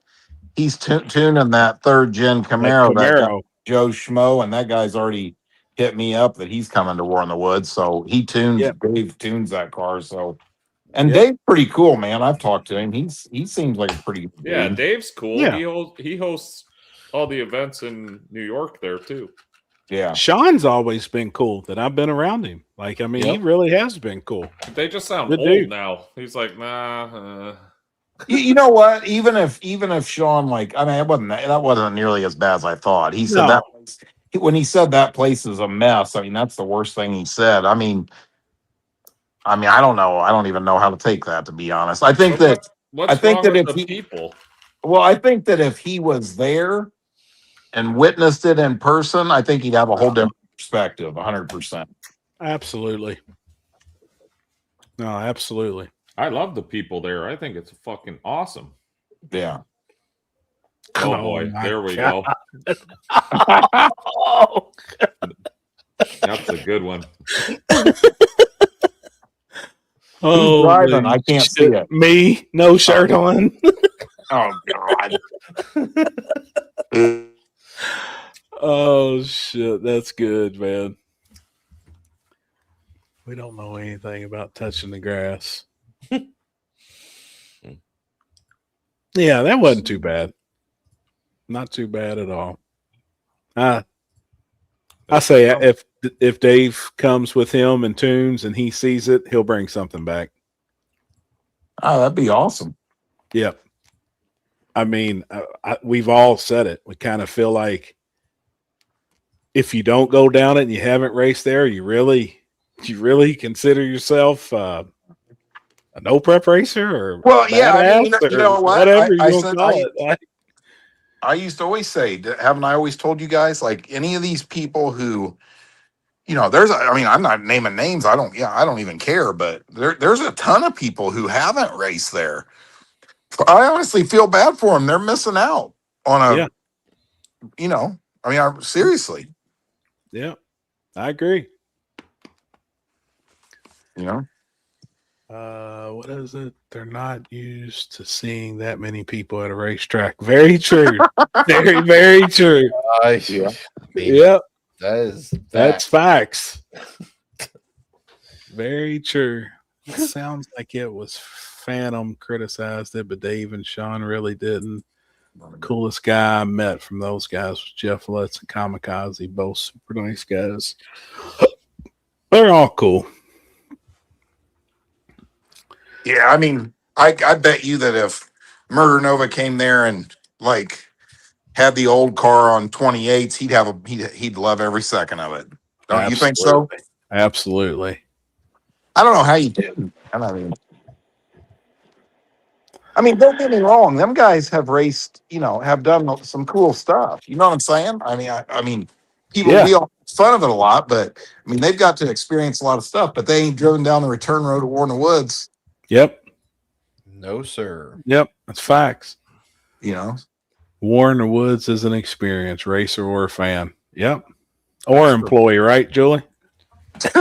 he's tuning that 3rd gen Camaro. That guy, Camaro. Joe Schmo, and that guy's already hit me up that he's coming to War in the Woods. So he tunes. Yep. Dave tunes that car. So, and Yep. Dave's pretty cool, man. I've talked to him. He seems like a pretty good Yeah, dude. Dave's cool. Yeah. He hosts all the events in New York there too. Yeah. Sean's always been cool that I've been around him. Like, I mean, he Yep. really has been cool. They just sound Good old dude. now. He's like, nah. You know what? Even if Sean, like, I mean, that wasn't nearly as bad as I thought. He said No. that when he said that place is a mess. I mean, that's the worst thing he said. I mean, I don't know. I don't even know how to take that, to be honest. I think that What's I think wrong that with if the he- people? well, I think that if he was there and witnessed it in person, I think he'd have a whole different perspective, 100%. Absolutely. No, absolutely. I love the people there. I think it's fucking awesome. Yeah. Oh, Oh, boy, my there we God. go. Oh, That's a good one. Who's driving? I can't see it. Me, no shirt on. Oh God. God. Oh shit, that's good, man. We don't know anything about touching the grass. Yeah, that wasn't too bad. Not too bad at all. I say if Dave comes with him and tunes and he sees it, he'll bring something back. Oh, that'd be awesome. Yep. I mean, we've all said it. We kind of feel like if you don't go down it and you haven't raced there, you really consider yourself a no prep racer or Well, yeah, I mean, badass you or know what? whatever I you want to said call it. Like, I used to always say, haven't I always told you guys, like any of these people who, you know, I mean, I'm not naming names. I don't even care, but there's a ton of people who haven't raced there. I honestly feel bad for them. They're missing out on yeah, you know, I mean, seriously, yeah, I agree. you know. What is it? They're not used to seeing that many people at a racetrack. Very true. Very, very true. Yeah. Yep. That's That's facts. Very true. Sounds like it was Phantom criticized it, but Dave and Sean really didn't. Coolest guy I met from those guys was Jeff Lutz and Kamikaze, both super nice guys. They're all cool. Yeah, I mean, I bet you that if Murder Nova came there and like had the old car on 28s, he'd love every second of it. Don't you think so? Absolutely. I don't know how you did. I mean, don't get me wrong. Them guys have raced, you know, have done some cool stuff. You know what I'm saying? I mean, people Yeah. we all make fun of it a lot, but I mean, they've got to experience a lot of stuff. But they ain't driven down the return road to War in the Woods. Yep. No, sir. Yep. That's facts. You know, War in the Woods is an experience, racer or a fan. Yep. Or employee, right, Julie? That's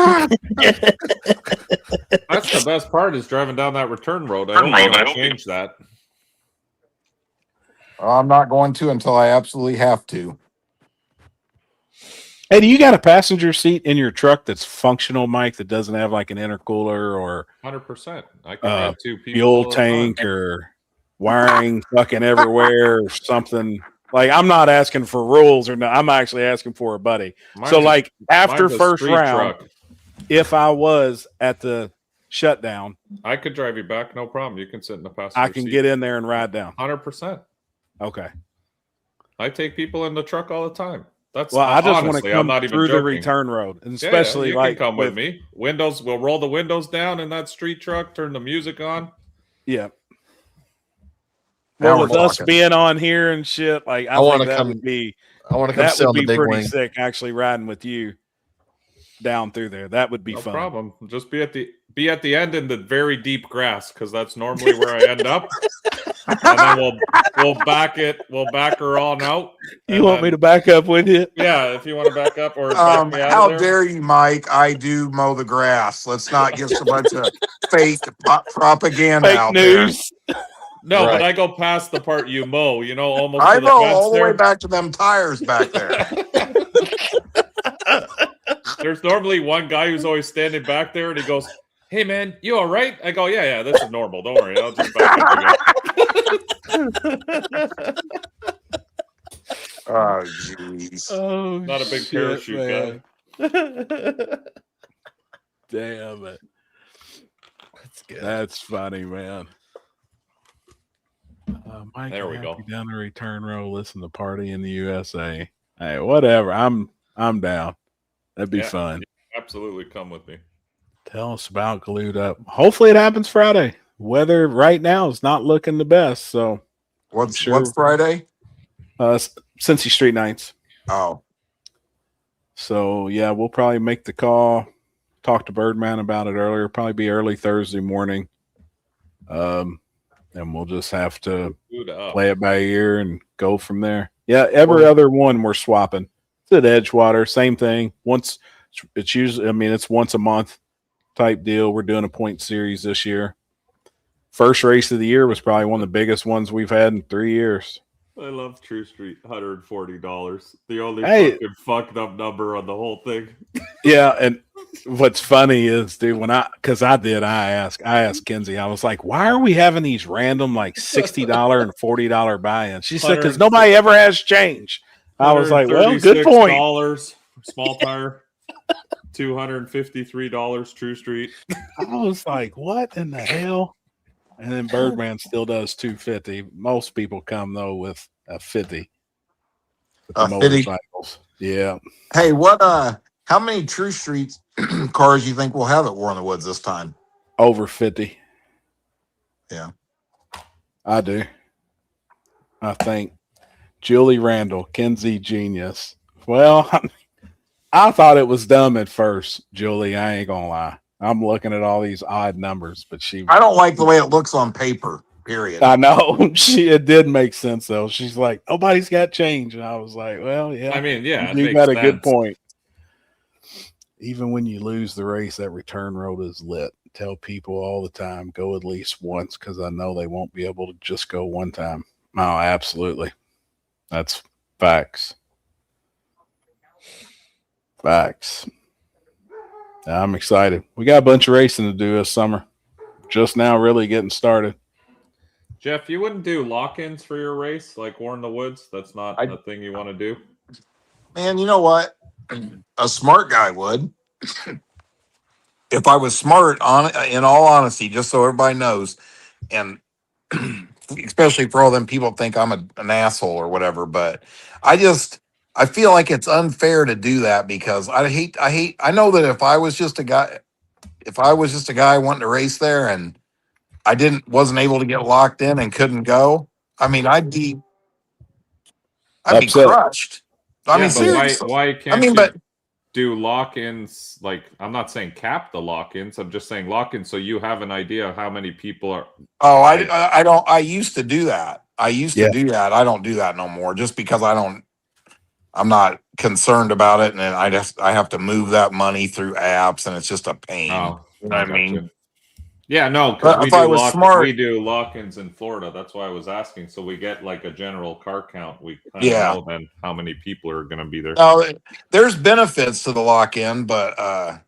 the best part is driving down that return road. I hope they don't change that. I'm not going to until I absolutely have to. Hey, do you got a passenger seat in your truck that's functional, Mike, that doesn't have like an intercooler or 100%. I can ride two people. fuel all the time. tank or wiring fucking everywhere or something? Like, I'm not asking for rules or no. I'm actually asking for a buddy. So, like, after first round, if I was at the shutdown, I could drive you back, no problem. You can sit in the passenger I can seat. get in there and ride down. 100%. Okay. I take people in the truck all the time. That's well, I just want to come I'm not even through the joking. return road, and especially you like can come with me. Windows, we'll roll the windows down in that street truck, turn the music on. Yeah. Now Well, with we're us talking. being on here and shit, like I want think to that come. would be I want to come that sit would on the be big pretty wing. sick. Actually, riding with you down through there, that would be No fun. problem. Just be at the end in the very deep grass because that's normally where I end up. And then we'll back her on out. You want me to back up with you? Yeah, if you want to back up or back me out How of there. dare you, Mike? I do mow the grass. Let's not give a bunch of fake propaganda Fake out news. No, Right. but I go past the part you mow, almost there. I to the mow fence all the way there. back to them tires back there. There's normally one guy who's always standing back there, and he goes, "Hey, man, you all right?" I go, "Yeah, this is normal. Don't worry, I'll just back up again." Oh, jeez. Oh, Not a big shit, parachute man. guy. Damn it. That's good. That's funny, man. Mike, There we I'll go. have you down the return row, listen to Party in the USA. Hey, whatever. I'm down. That'd be Yeah. fun. Absolutely, come with me. Tell us about Glued Up. Hopefully it happens Friday. Weather right now is not looking the best, so What's sure. what's Friday? Cincy Street Nights. Oh, So yeah, we'll probably make the call. Talk to Birdman about it earlier. Probably be early Thursday morning. And we'll just have to Dude, play it by ear and go from there. Yeah, every other one we're swapping. It's at Edgewater, same thing. Once it's usually, I mean, it's once a month type deal. We're doing a point series this year. First race of the year was probably one of the biggest ones we've had in 3 years. I love True Street, $140. The only Hey. fucking fucked up number on the whole thing. Yeah, and what's funny is, dude, when I asked Kenzie, I was like, why are we having these random like $60 and $40 buy-ins? She said, because nobody ever has change. I was like, well, good point. $136 small tire, $253 True Street. I was like, what in the hell? And then Birdman still does $250. Most people come though with a 50. With the 50? motorcycles. Yeah. Hey, how many True Street cars you think we'll have at War in the Woods this time? Over 50. Yeah. I do. I think Julie Randall, Kenzie Genius. Well, I thought it was dumb at first, Julie. I ain't gonna lie. I'm looking at all these odd numbers, but I don't like the way it looks on paper, period. I know. It did make sense though. She's like, nobody's got change. And I was like, well, yeah. I mean, yeah, you got a good point. Even when you lose the race, that return road is lit. Tell people all the time, go at least once, because I know they won't be able to just go one time. Oh, absolutely. That's facts. Facts. I'm excited. We got a bunch of racing to do this summer. Just now really getting started. Jeff, you wouldn't do lock-ins for your race like War in the Woods? That's not a thing you want to do? Man, you know what? A smart guy would. If I was smart, in all honesty, just so everybody knows, and especially for all them people think I'm an asshole or whatever, but I feel like it's unfair to do that because I know that if I was just a guy wanting to race there and I wasn't able to get locked in and couldn't go, I mean, I'd be crushed. I mean, seriously. Why can't you do lock-ins? Like, I'm not saying cap the lock-ins. I'm just saying lock-ins so you have an idea of how many people are. Oh, I don't. I used to do that. I don't do that no more just because I'm not concerned about it. And then I have to move that money through apps and it's just a pain. Oh, you know what I mean? Yeah, no, because we do lock-ins in Florida. That's why I was asking. So we get like a general car count. We kind of know then how many people are going to be there. No, there's benefits to the lock-in, but I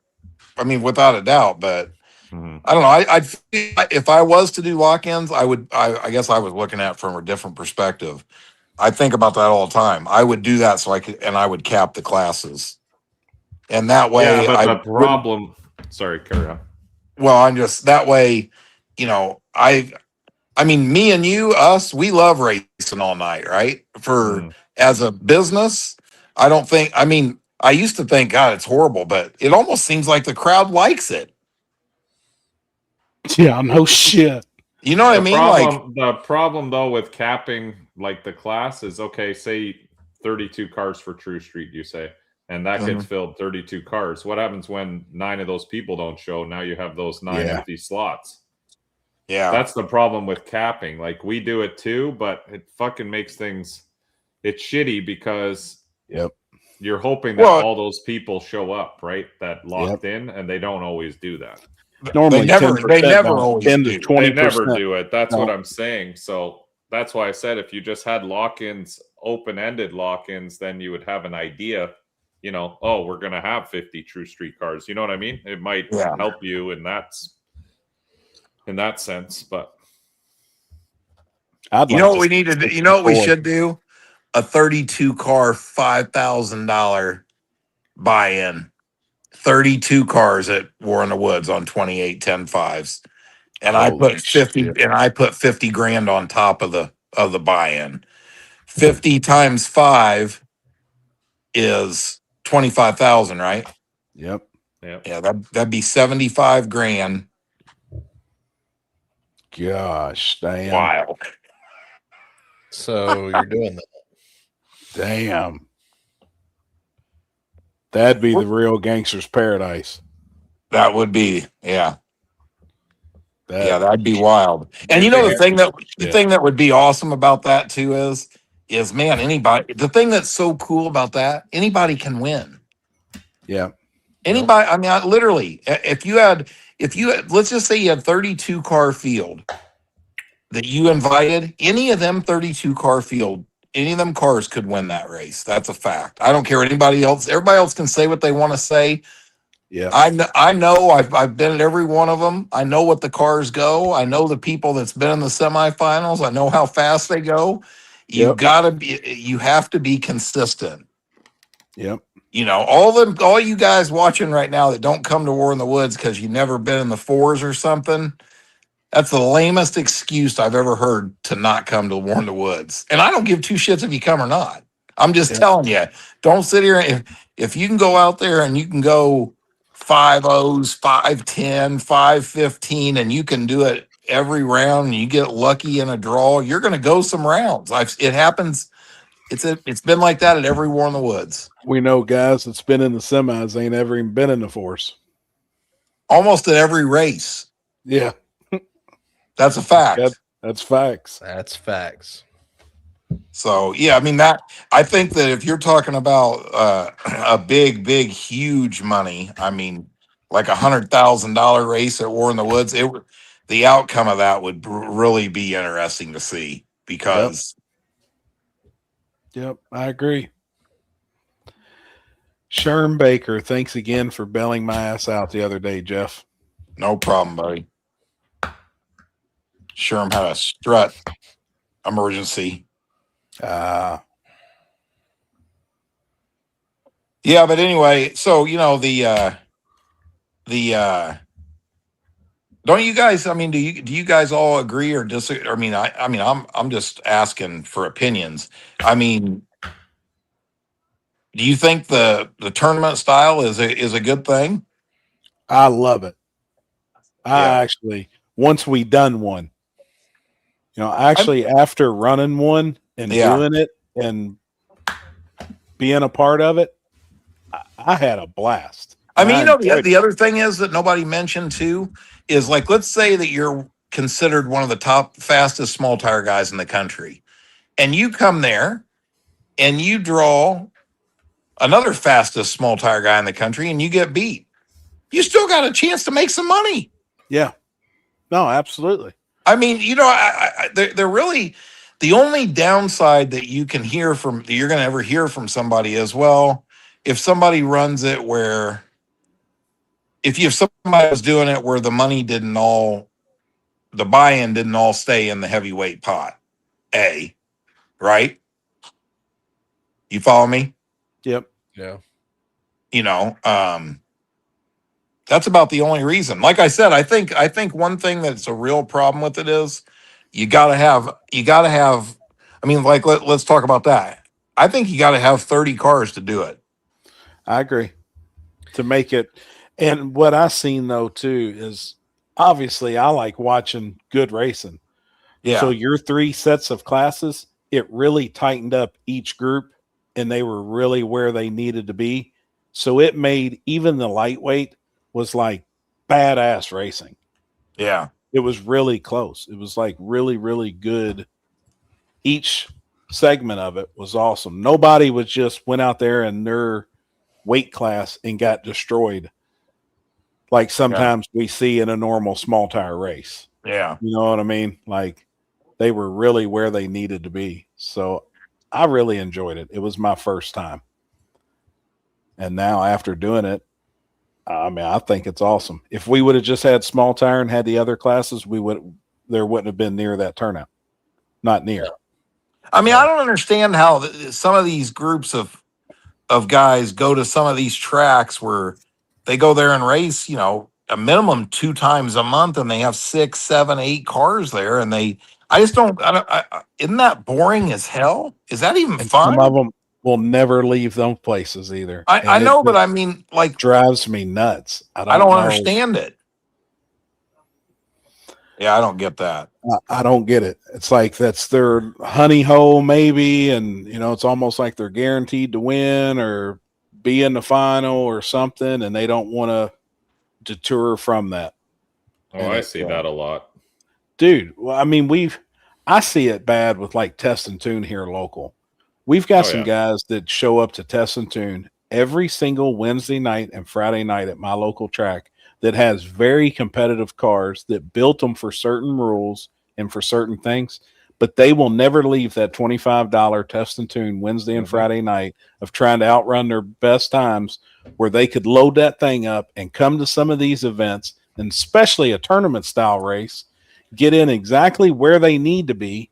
mean, without a doubt. But I don't know. If I was to do lock-ins, I guess I was looking at it from a different perspective. I think about that all the time. I would do that I would cap the classes, and that way. Yeah, but the problem. Sorry, carry on. Well, I'm just that way, you know, I mean, me and we love racing all night, right? As a business, I used to think, God, it's horrible, but it almost seems like the crowd likes it. Yeah, no shit. You know what I mean? The problem though with capping like the class is, okay, say 32 cars for True Street, you say. And that gets filled 32 cars. What happens when 9 of those people don't show? Now you have those 9 empty slots. Yeah. That's the problem with capping. Like, we do it too, but it fucking makes things, it's shitty because you're hoping that all those people show up, right? That locked in, and they don't always do that. Normally, they never always 10 to 20%. They never do it. That's what I'm saying. So that's why I said if you just had lock-ins, open-ended lock-ins, then you would have an idea. You know, oh, we're going to have 50 True Street cars. You know what I mean? It might help you in that sense, but you know what we need to do? You know what we should do? A 32 car, $5,000 buy-in. 32 cars at War in the Woods on 28 10.5s. And I put 50 grand on top of the buy-in. 50 times 5 is 25,000, right? Yep. Yeah, that'd be 75 grand. Gosh, damn. Wild. So you're doing that. Damn. That'd be the real gangster's paradise. That would be, yeah. That'd be wild. And you know the thing that would be awesome about that too is man, the thing that's so cool about that, anybody can win. Yeah. Anybody, I mean, literally, if you had, let's just say you had 32 car field that you invited, any of them 32 car field, any of them cars could win that race. That's a fact. I don't care what anybody else. Everybody else can say what they want to say. Yeah. I know I've been at every one of them. I know what the cars go. I know the people that's been in the semifinals. I know how fast they go. Yep. You have to be consistent. Yep. You know, all you guys watching right now that don't come to War in the Woods because you've never been in the fours or something. That's the lamest excuse I've ever heard to not come to War in the Woods. And I don't give two shits if you come or not. I'm just telling you, don't sit here. If you can go out there and you can go 5-0s, 5-10, 5-15, and you can do it every round and you get lucky in a draw, you're going to go some rounds. It happens. It's been like that at every War in the Woods. We know guys that's been in the semis ain't ever even been in the force. Almost at every race. Yeah. That's a fact. That's facts. That's facts. So yeah, I mean I think that if you're talking about a big, huge money, I mean, like $100,000 race at War in the Woods, the outcome of that would really be interesting to see because. Yep, I agree. Sherm Baker, thanks again for bailing my ass out the other day, Jeff. No problem, buddy. Sherm had a strut emergency. Yeah, but anyway, so you know the don't you guys? I mean, do you guys all agree or disagree? I mean, I'm just asking for opinions. I mean, do you think the tournament style is a good thing? I love it. I Yeah. actually, once we done one, you know, actually after running one and doing it and being a part of it, I had a blast. I mean, you know, the other thing is that nobody mentioned too is like, let's say that you're considered one of the top fastest small tire guys in the country, and you come there and you draw another fastest small tire guy in the country and you get beat. You still got a chance to make some money. Yeah. No, absolutely. I mean, you know, they're really the only downside that you can hear from you're going to ever hear from somebody is, well, if somebody runs it where if somebody was doing it where the money didn't all the buy-in didn't all stay in the heavyweight pot, right? You follow me? Yep. Yeah. You know, that's about the only reason. Like I said, I think one thing that's a real problem with it is you gotta have, I mean, like, let's talk about that. I think you gotta have 30 cars to do it. I agree. To make it. And what I seen though too is obviously I like watching good racing. Yeah. So your 3 sets of classes, it really tightened up each group and they were really where they needed to be. So it made even the lightweight was like badass racing. Yeah. It was really close. It was like really, really good. Each segment of it was awesome. Nobody was just went out there in their weight class and got destroyed like sometimes we see in a normal small tire race. Yeah. You know what I mean? Like they were really where they needed to be. So I really enjoyed it. It was my first time. And now after doing it, I mean, I think it's awesome. If we would have just had small tire and had the other classes, there wouldn't have been near that turnout. Not near. I mean, I don't understand how some of these groups of guys go to some of these tracks where they go there and race, you know, a minimum 2 times a month, and they have 6, 7, 8 cars there, and I just don't. Isn't that boring as hell? Is that even fun? Some of them will never leave those places either. I know, but I mean, like, drives me nuts. I don't understand it. Yeah, I don't get that. I don't get it. It's like that's their honey hole, maybe, and you know, it's almost like they're guaranteed to win or be in the final or something, and they don't want to detour from that. Oh, I see that a lot, dude. Well, I mean, I see it bad with like Test and Tune here local. We've got some guys that show up to Test and Tune every single Wednesday night and Friday night at my local track that has very competitive cars that built them for certain rules and for certain things, but they will never leave that $25 test and tune Wednesday and Friday night of trying to outrun their best times where they could load that thing up and come to some of these events, and especially a tournament style race, get in exactly where they need to be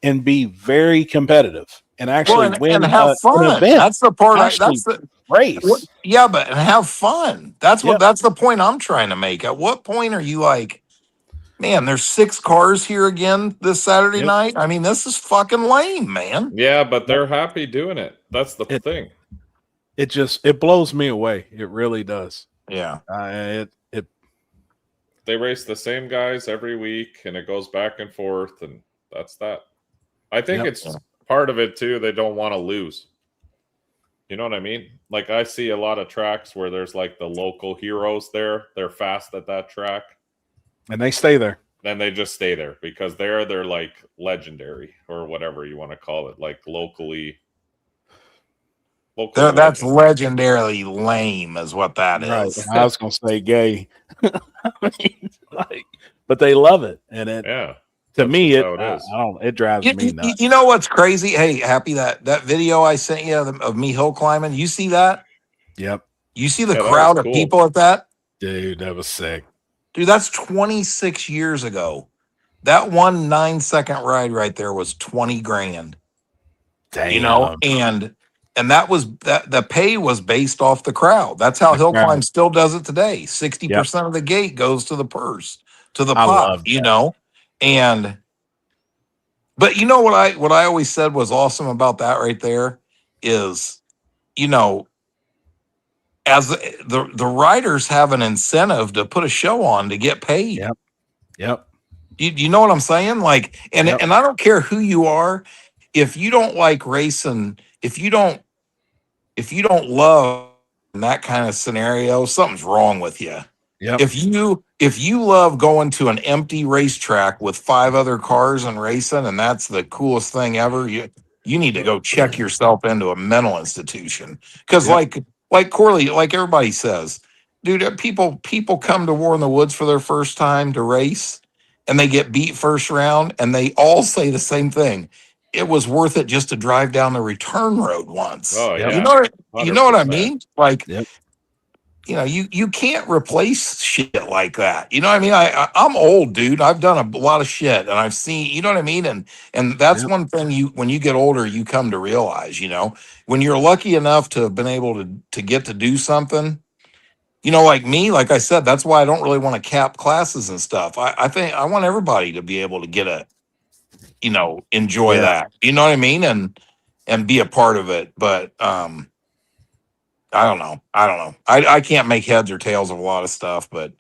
and be very competitive and actually Well, win and have an fun. event. That's the part. Actually That's the race. Yeah, but and have fun. That's what. Yep. That's the point I'm trying to make. At what point are you like, man? There's 6 cars here again this Saturday Yep. night. I mean, this is fucking lame, man. Yeah, but they're happy doing it. That's the thing. It blows me away. It really does. Yeah. They race the same guys every week, and it goes back and forth, and that's that. I think it's part of it too. They don't want to lose. You know what I mean? Like I see a lot of tracks where there's like the local heroes there. They're fast at that track, and they stay there. Then they just stay there because they're like legendary or whatever you want to call it, like locally. That's legendarily lame, is what that is. Right. I was gonna say gay, but they love it, and it. Yeah. To me, it is. it drives me nuts. You know what's crazy? Hey, Happy, that video I sent you of me hill climbing. You see that? Yep. You see the crowd of people at that? Dude, that was sick. Dude, that's 26 years ago. That one 9-second ride right there was 20 grand. Damn. You know, and that was the pay was based off the crowd. That's how hill climb still does it today. 60% of the gate goes to the purse, to the pot, you know. But you know what I always said was awesome about that right there is, you know, as the riders have an incentive to put a show on to get paid. Yep. You know what I'm saying? Like, and I don't care who you are, if you don't like racing, if you don't love that kind of scenario, something's wrong with you. Yep. If you love going to an empty racetrack with 5 other cars and racing, and that's the coolest thing ever, you need to go check yourself into a mental institution. Because like Corley, like everybody says, dude, people come to War in the Woods for their first time to race, and they get beat first round, and they all say the same thing. It was worth it just to drive down the return road once. Oh, yeah. You know what I mean? Like, yep. You know, you can't replace shit like that. You know what I mean? I'm old, dude. I've done a lot of shit, and I've seen, you know what I mean? And that's one thing when you get older, you come to realize, you know, when you're lucky enough to have been able to get to do something, you know, like me, like I said, that's why I don't really want to cap classes and stuff. I think I want everybody to be able to get enjoy that. You know what I mean? And be a part of it. But I don't know. I can't make heads or tails of a lot of stuff, but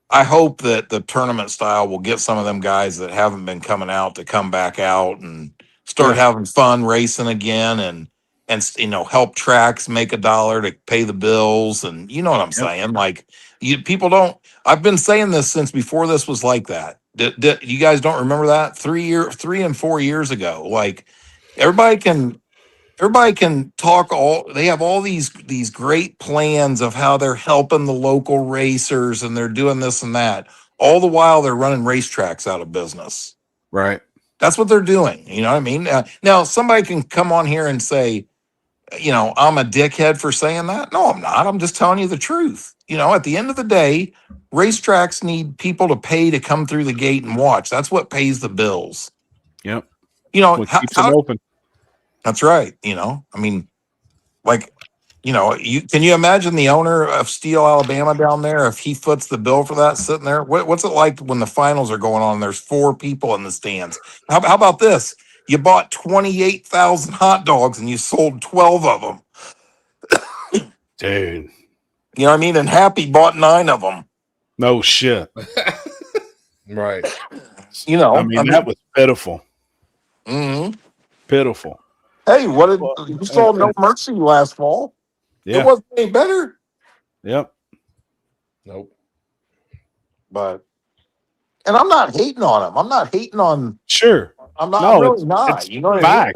I hope that the tournament style will get some of them guys that haven't been coming out to come back out and start having fun racing again, and you know, help tracks make $1 to pay the bills, and you know what I'm saying? Like, people don't. I've been saying this since before this was like that. You guys don't remember that 3 and 4 years ago? Like, everybody can talk they have all these great plans of how they're helping the local racers and they're doing this and that. All the while they're running racetracks out of business. Right. That's what they're doing. You know what I mean? Now somebody can come on here and say, you know, I'm a dickhead for saying that. No, I'm not. I'm just telling you the truth. You know, at the end of the day, racetracks need people to pay to come through the gate and watch. That's what pays the bills. Yep. You know, what keeps them open. That's right. You know, I mean, like, you know, can you imagine the owner of Steele, Alabama down there, if he foots the bill for that sitting there? What's it like when the finals are going on and there's 4 people in the stands? How about this? You bought 28,000 hot dogs and you sold 12 of them. Dude. You know what I mean? And Happy bought 9 of them. No shit. Right. You know, I mean, that was pitiful. Mm-hmm. Pitiful. Hey, you saw No Mercy last fall? Yeah. It wasn't any better. Yep. Nope. But, and I'm not hating on him. I'm not hating on. Sure. I'm not. No, I'm really not. You know what I mean?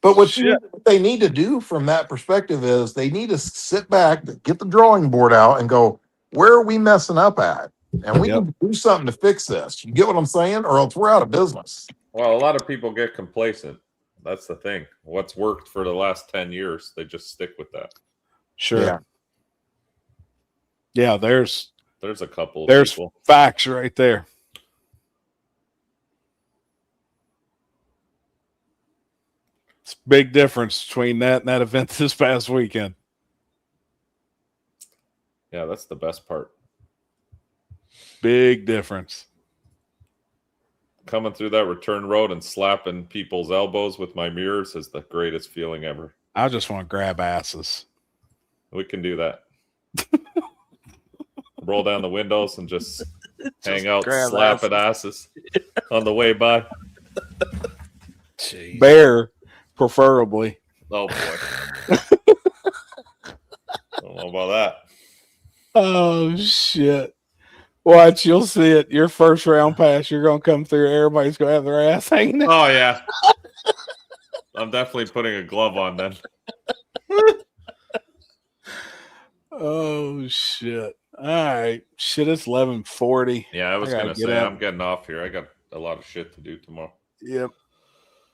But what they need to do from that perspective is they need to sit back, get the drawing board out, and go, where are we messing up at? And we Yep. need to do something to fix this. You get what I'm saying? Or else we're out of business. Well, a lot of people get complacent. That's the thing. What's worked for the last 10 years, they just stick with that. Sure. Yeah, there's There's a couple of there's people. facts right there. It's a big difference between that and that event this past weekend. Yeah, that's the best part. Big difference. Coming through that return road and slapping people's elbows with my mirrors is the greatest feeling ever. I just want to grab asses. We can do that. Roll down the windows and just hang out, grab slapping asses on the way by. Jeez. Bear, preferably. Oh boy. I don't know about that. Oh shit. Watch, you'll see it. Your first round pass, you're gonna come through. Everybody's gonna have their ass hanging out. Oh yeah. I'm definitely putting a glove on then. Oh shit. All right. Shit, it's 11:40. Yeah, I was I gotta gonna get say up. I'm getting off here. I got a lot of shit to do tomorrow. Yep.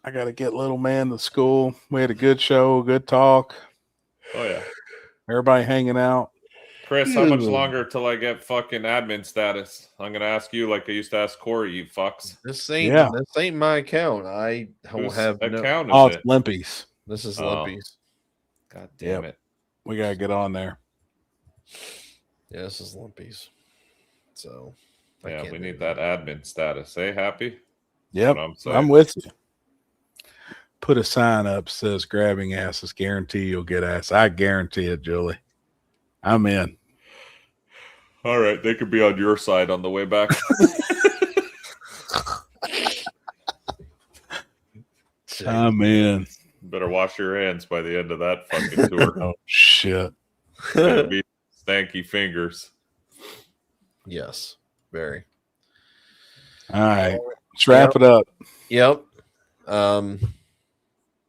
I gotta get little man to school. We had a good show, good talk. Oh yeah. Everybody hanging out. Chris, how much longer till I get fucking admin status? I'm gonna ask you like I used to ask Corey, you fucks. This ain't Yeah. this ain't my account. I don't Whose have no. account Oh, is it's it? Limpy's. This is Oh. Limpy's. God damn Yep. it. We gotta get on there. Yeah, this is Limpy's. So I Yeah, can't we do need that admin status. Hey, happy? Yep. What I'm saying. I'm with you. Put a sign up says grabbing asses. Guarantee you'll get ass. I guarantee it, Julie. I'm in. All right, they could be on your side on the way back. I'm in. Better wash your hands by the end of that fucking tour. Oh shit. Gonna be stanky fingers. Yes, very. All right. Let's wrap it up. Yep.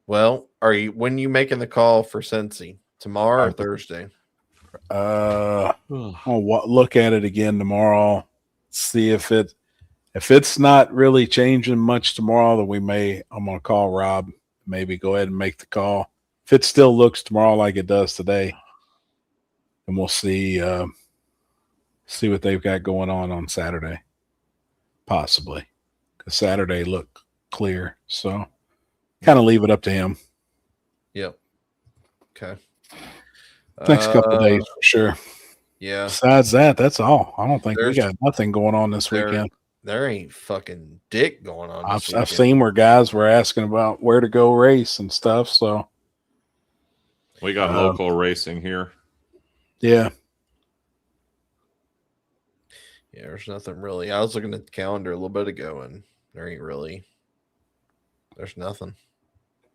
Well, when you making the call for Cincy? Tomorrow or Thursday? I'll look at it again tomorrow. See if it's not really changing much tomorrow, then I'm gonna call Rob. Maybe go ahead and make the call. If it still looks tomorrow like it does today, then we'll see what they've got going on Saturday. Possibly. Because Saturday looked clear. So kind of leave it up to him. Yep. Okay. Next couple of days for sure. Yeah. Besides that, that's all. I don't think we There's- got nothing going on this weekend. There ain't fucking dick going on. I've This weekend. seen where guys were asking about where to go race and stuff. So We got local racing here. yeah, Yeah, there's nothing really. I was looking at the calendar a little bit ago, and there ain't really. There's nothing.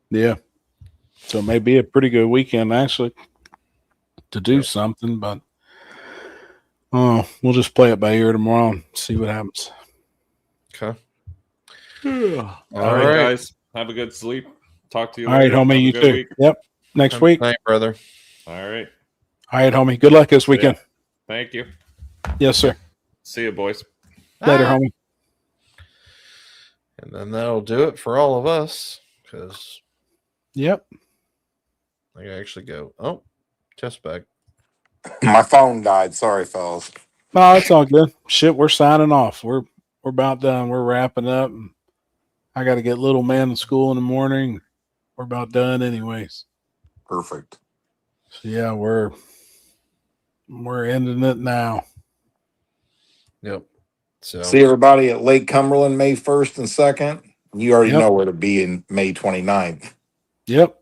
yeah. So it may be a pretty good weekend actually to do something, but we'll just play it by ear tomorrow and see what happens. Okay. All All right, right. guys. Have a good sleep. Talk to you All right, later. homie. Have a You good too. week. Yep. Next week. Night, brother. All right. All right, homie. Good luck this weekend. Thank you. Yes, sir. See you, boys. Later, homie. And then that'll do it for all of us because Yep. I can actually go. Oh, chest bag. My phone died. Sorry, fellas. No, it's all good. Shit, we're signing off. We're about done. We're wrapping up. And I got to get little man to school in the morning. We're about done, anyways. Perfect. So yeah, we're ending it now. Yep. So See everybody at Lake Cumberland May 1st and 2nd. You already Yep. know where to be in May 29th. Yep,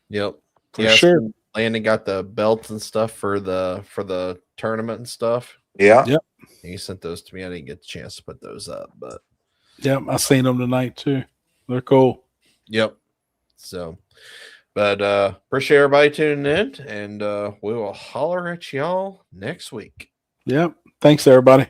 Yep. for Yeah, sure. so Landon got the belts and stuff for the tournament and stuff. Yeah. Yep. He sent those to me. I didn't get the chance to put those up, but Yep, I seen them tonight too. They're cool. yep. So, but appreciate everybody tuning in, and we will holler at y'all next week. Yep. Thanks, everybody.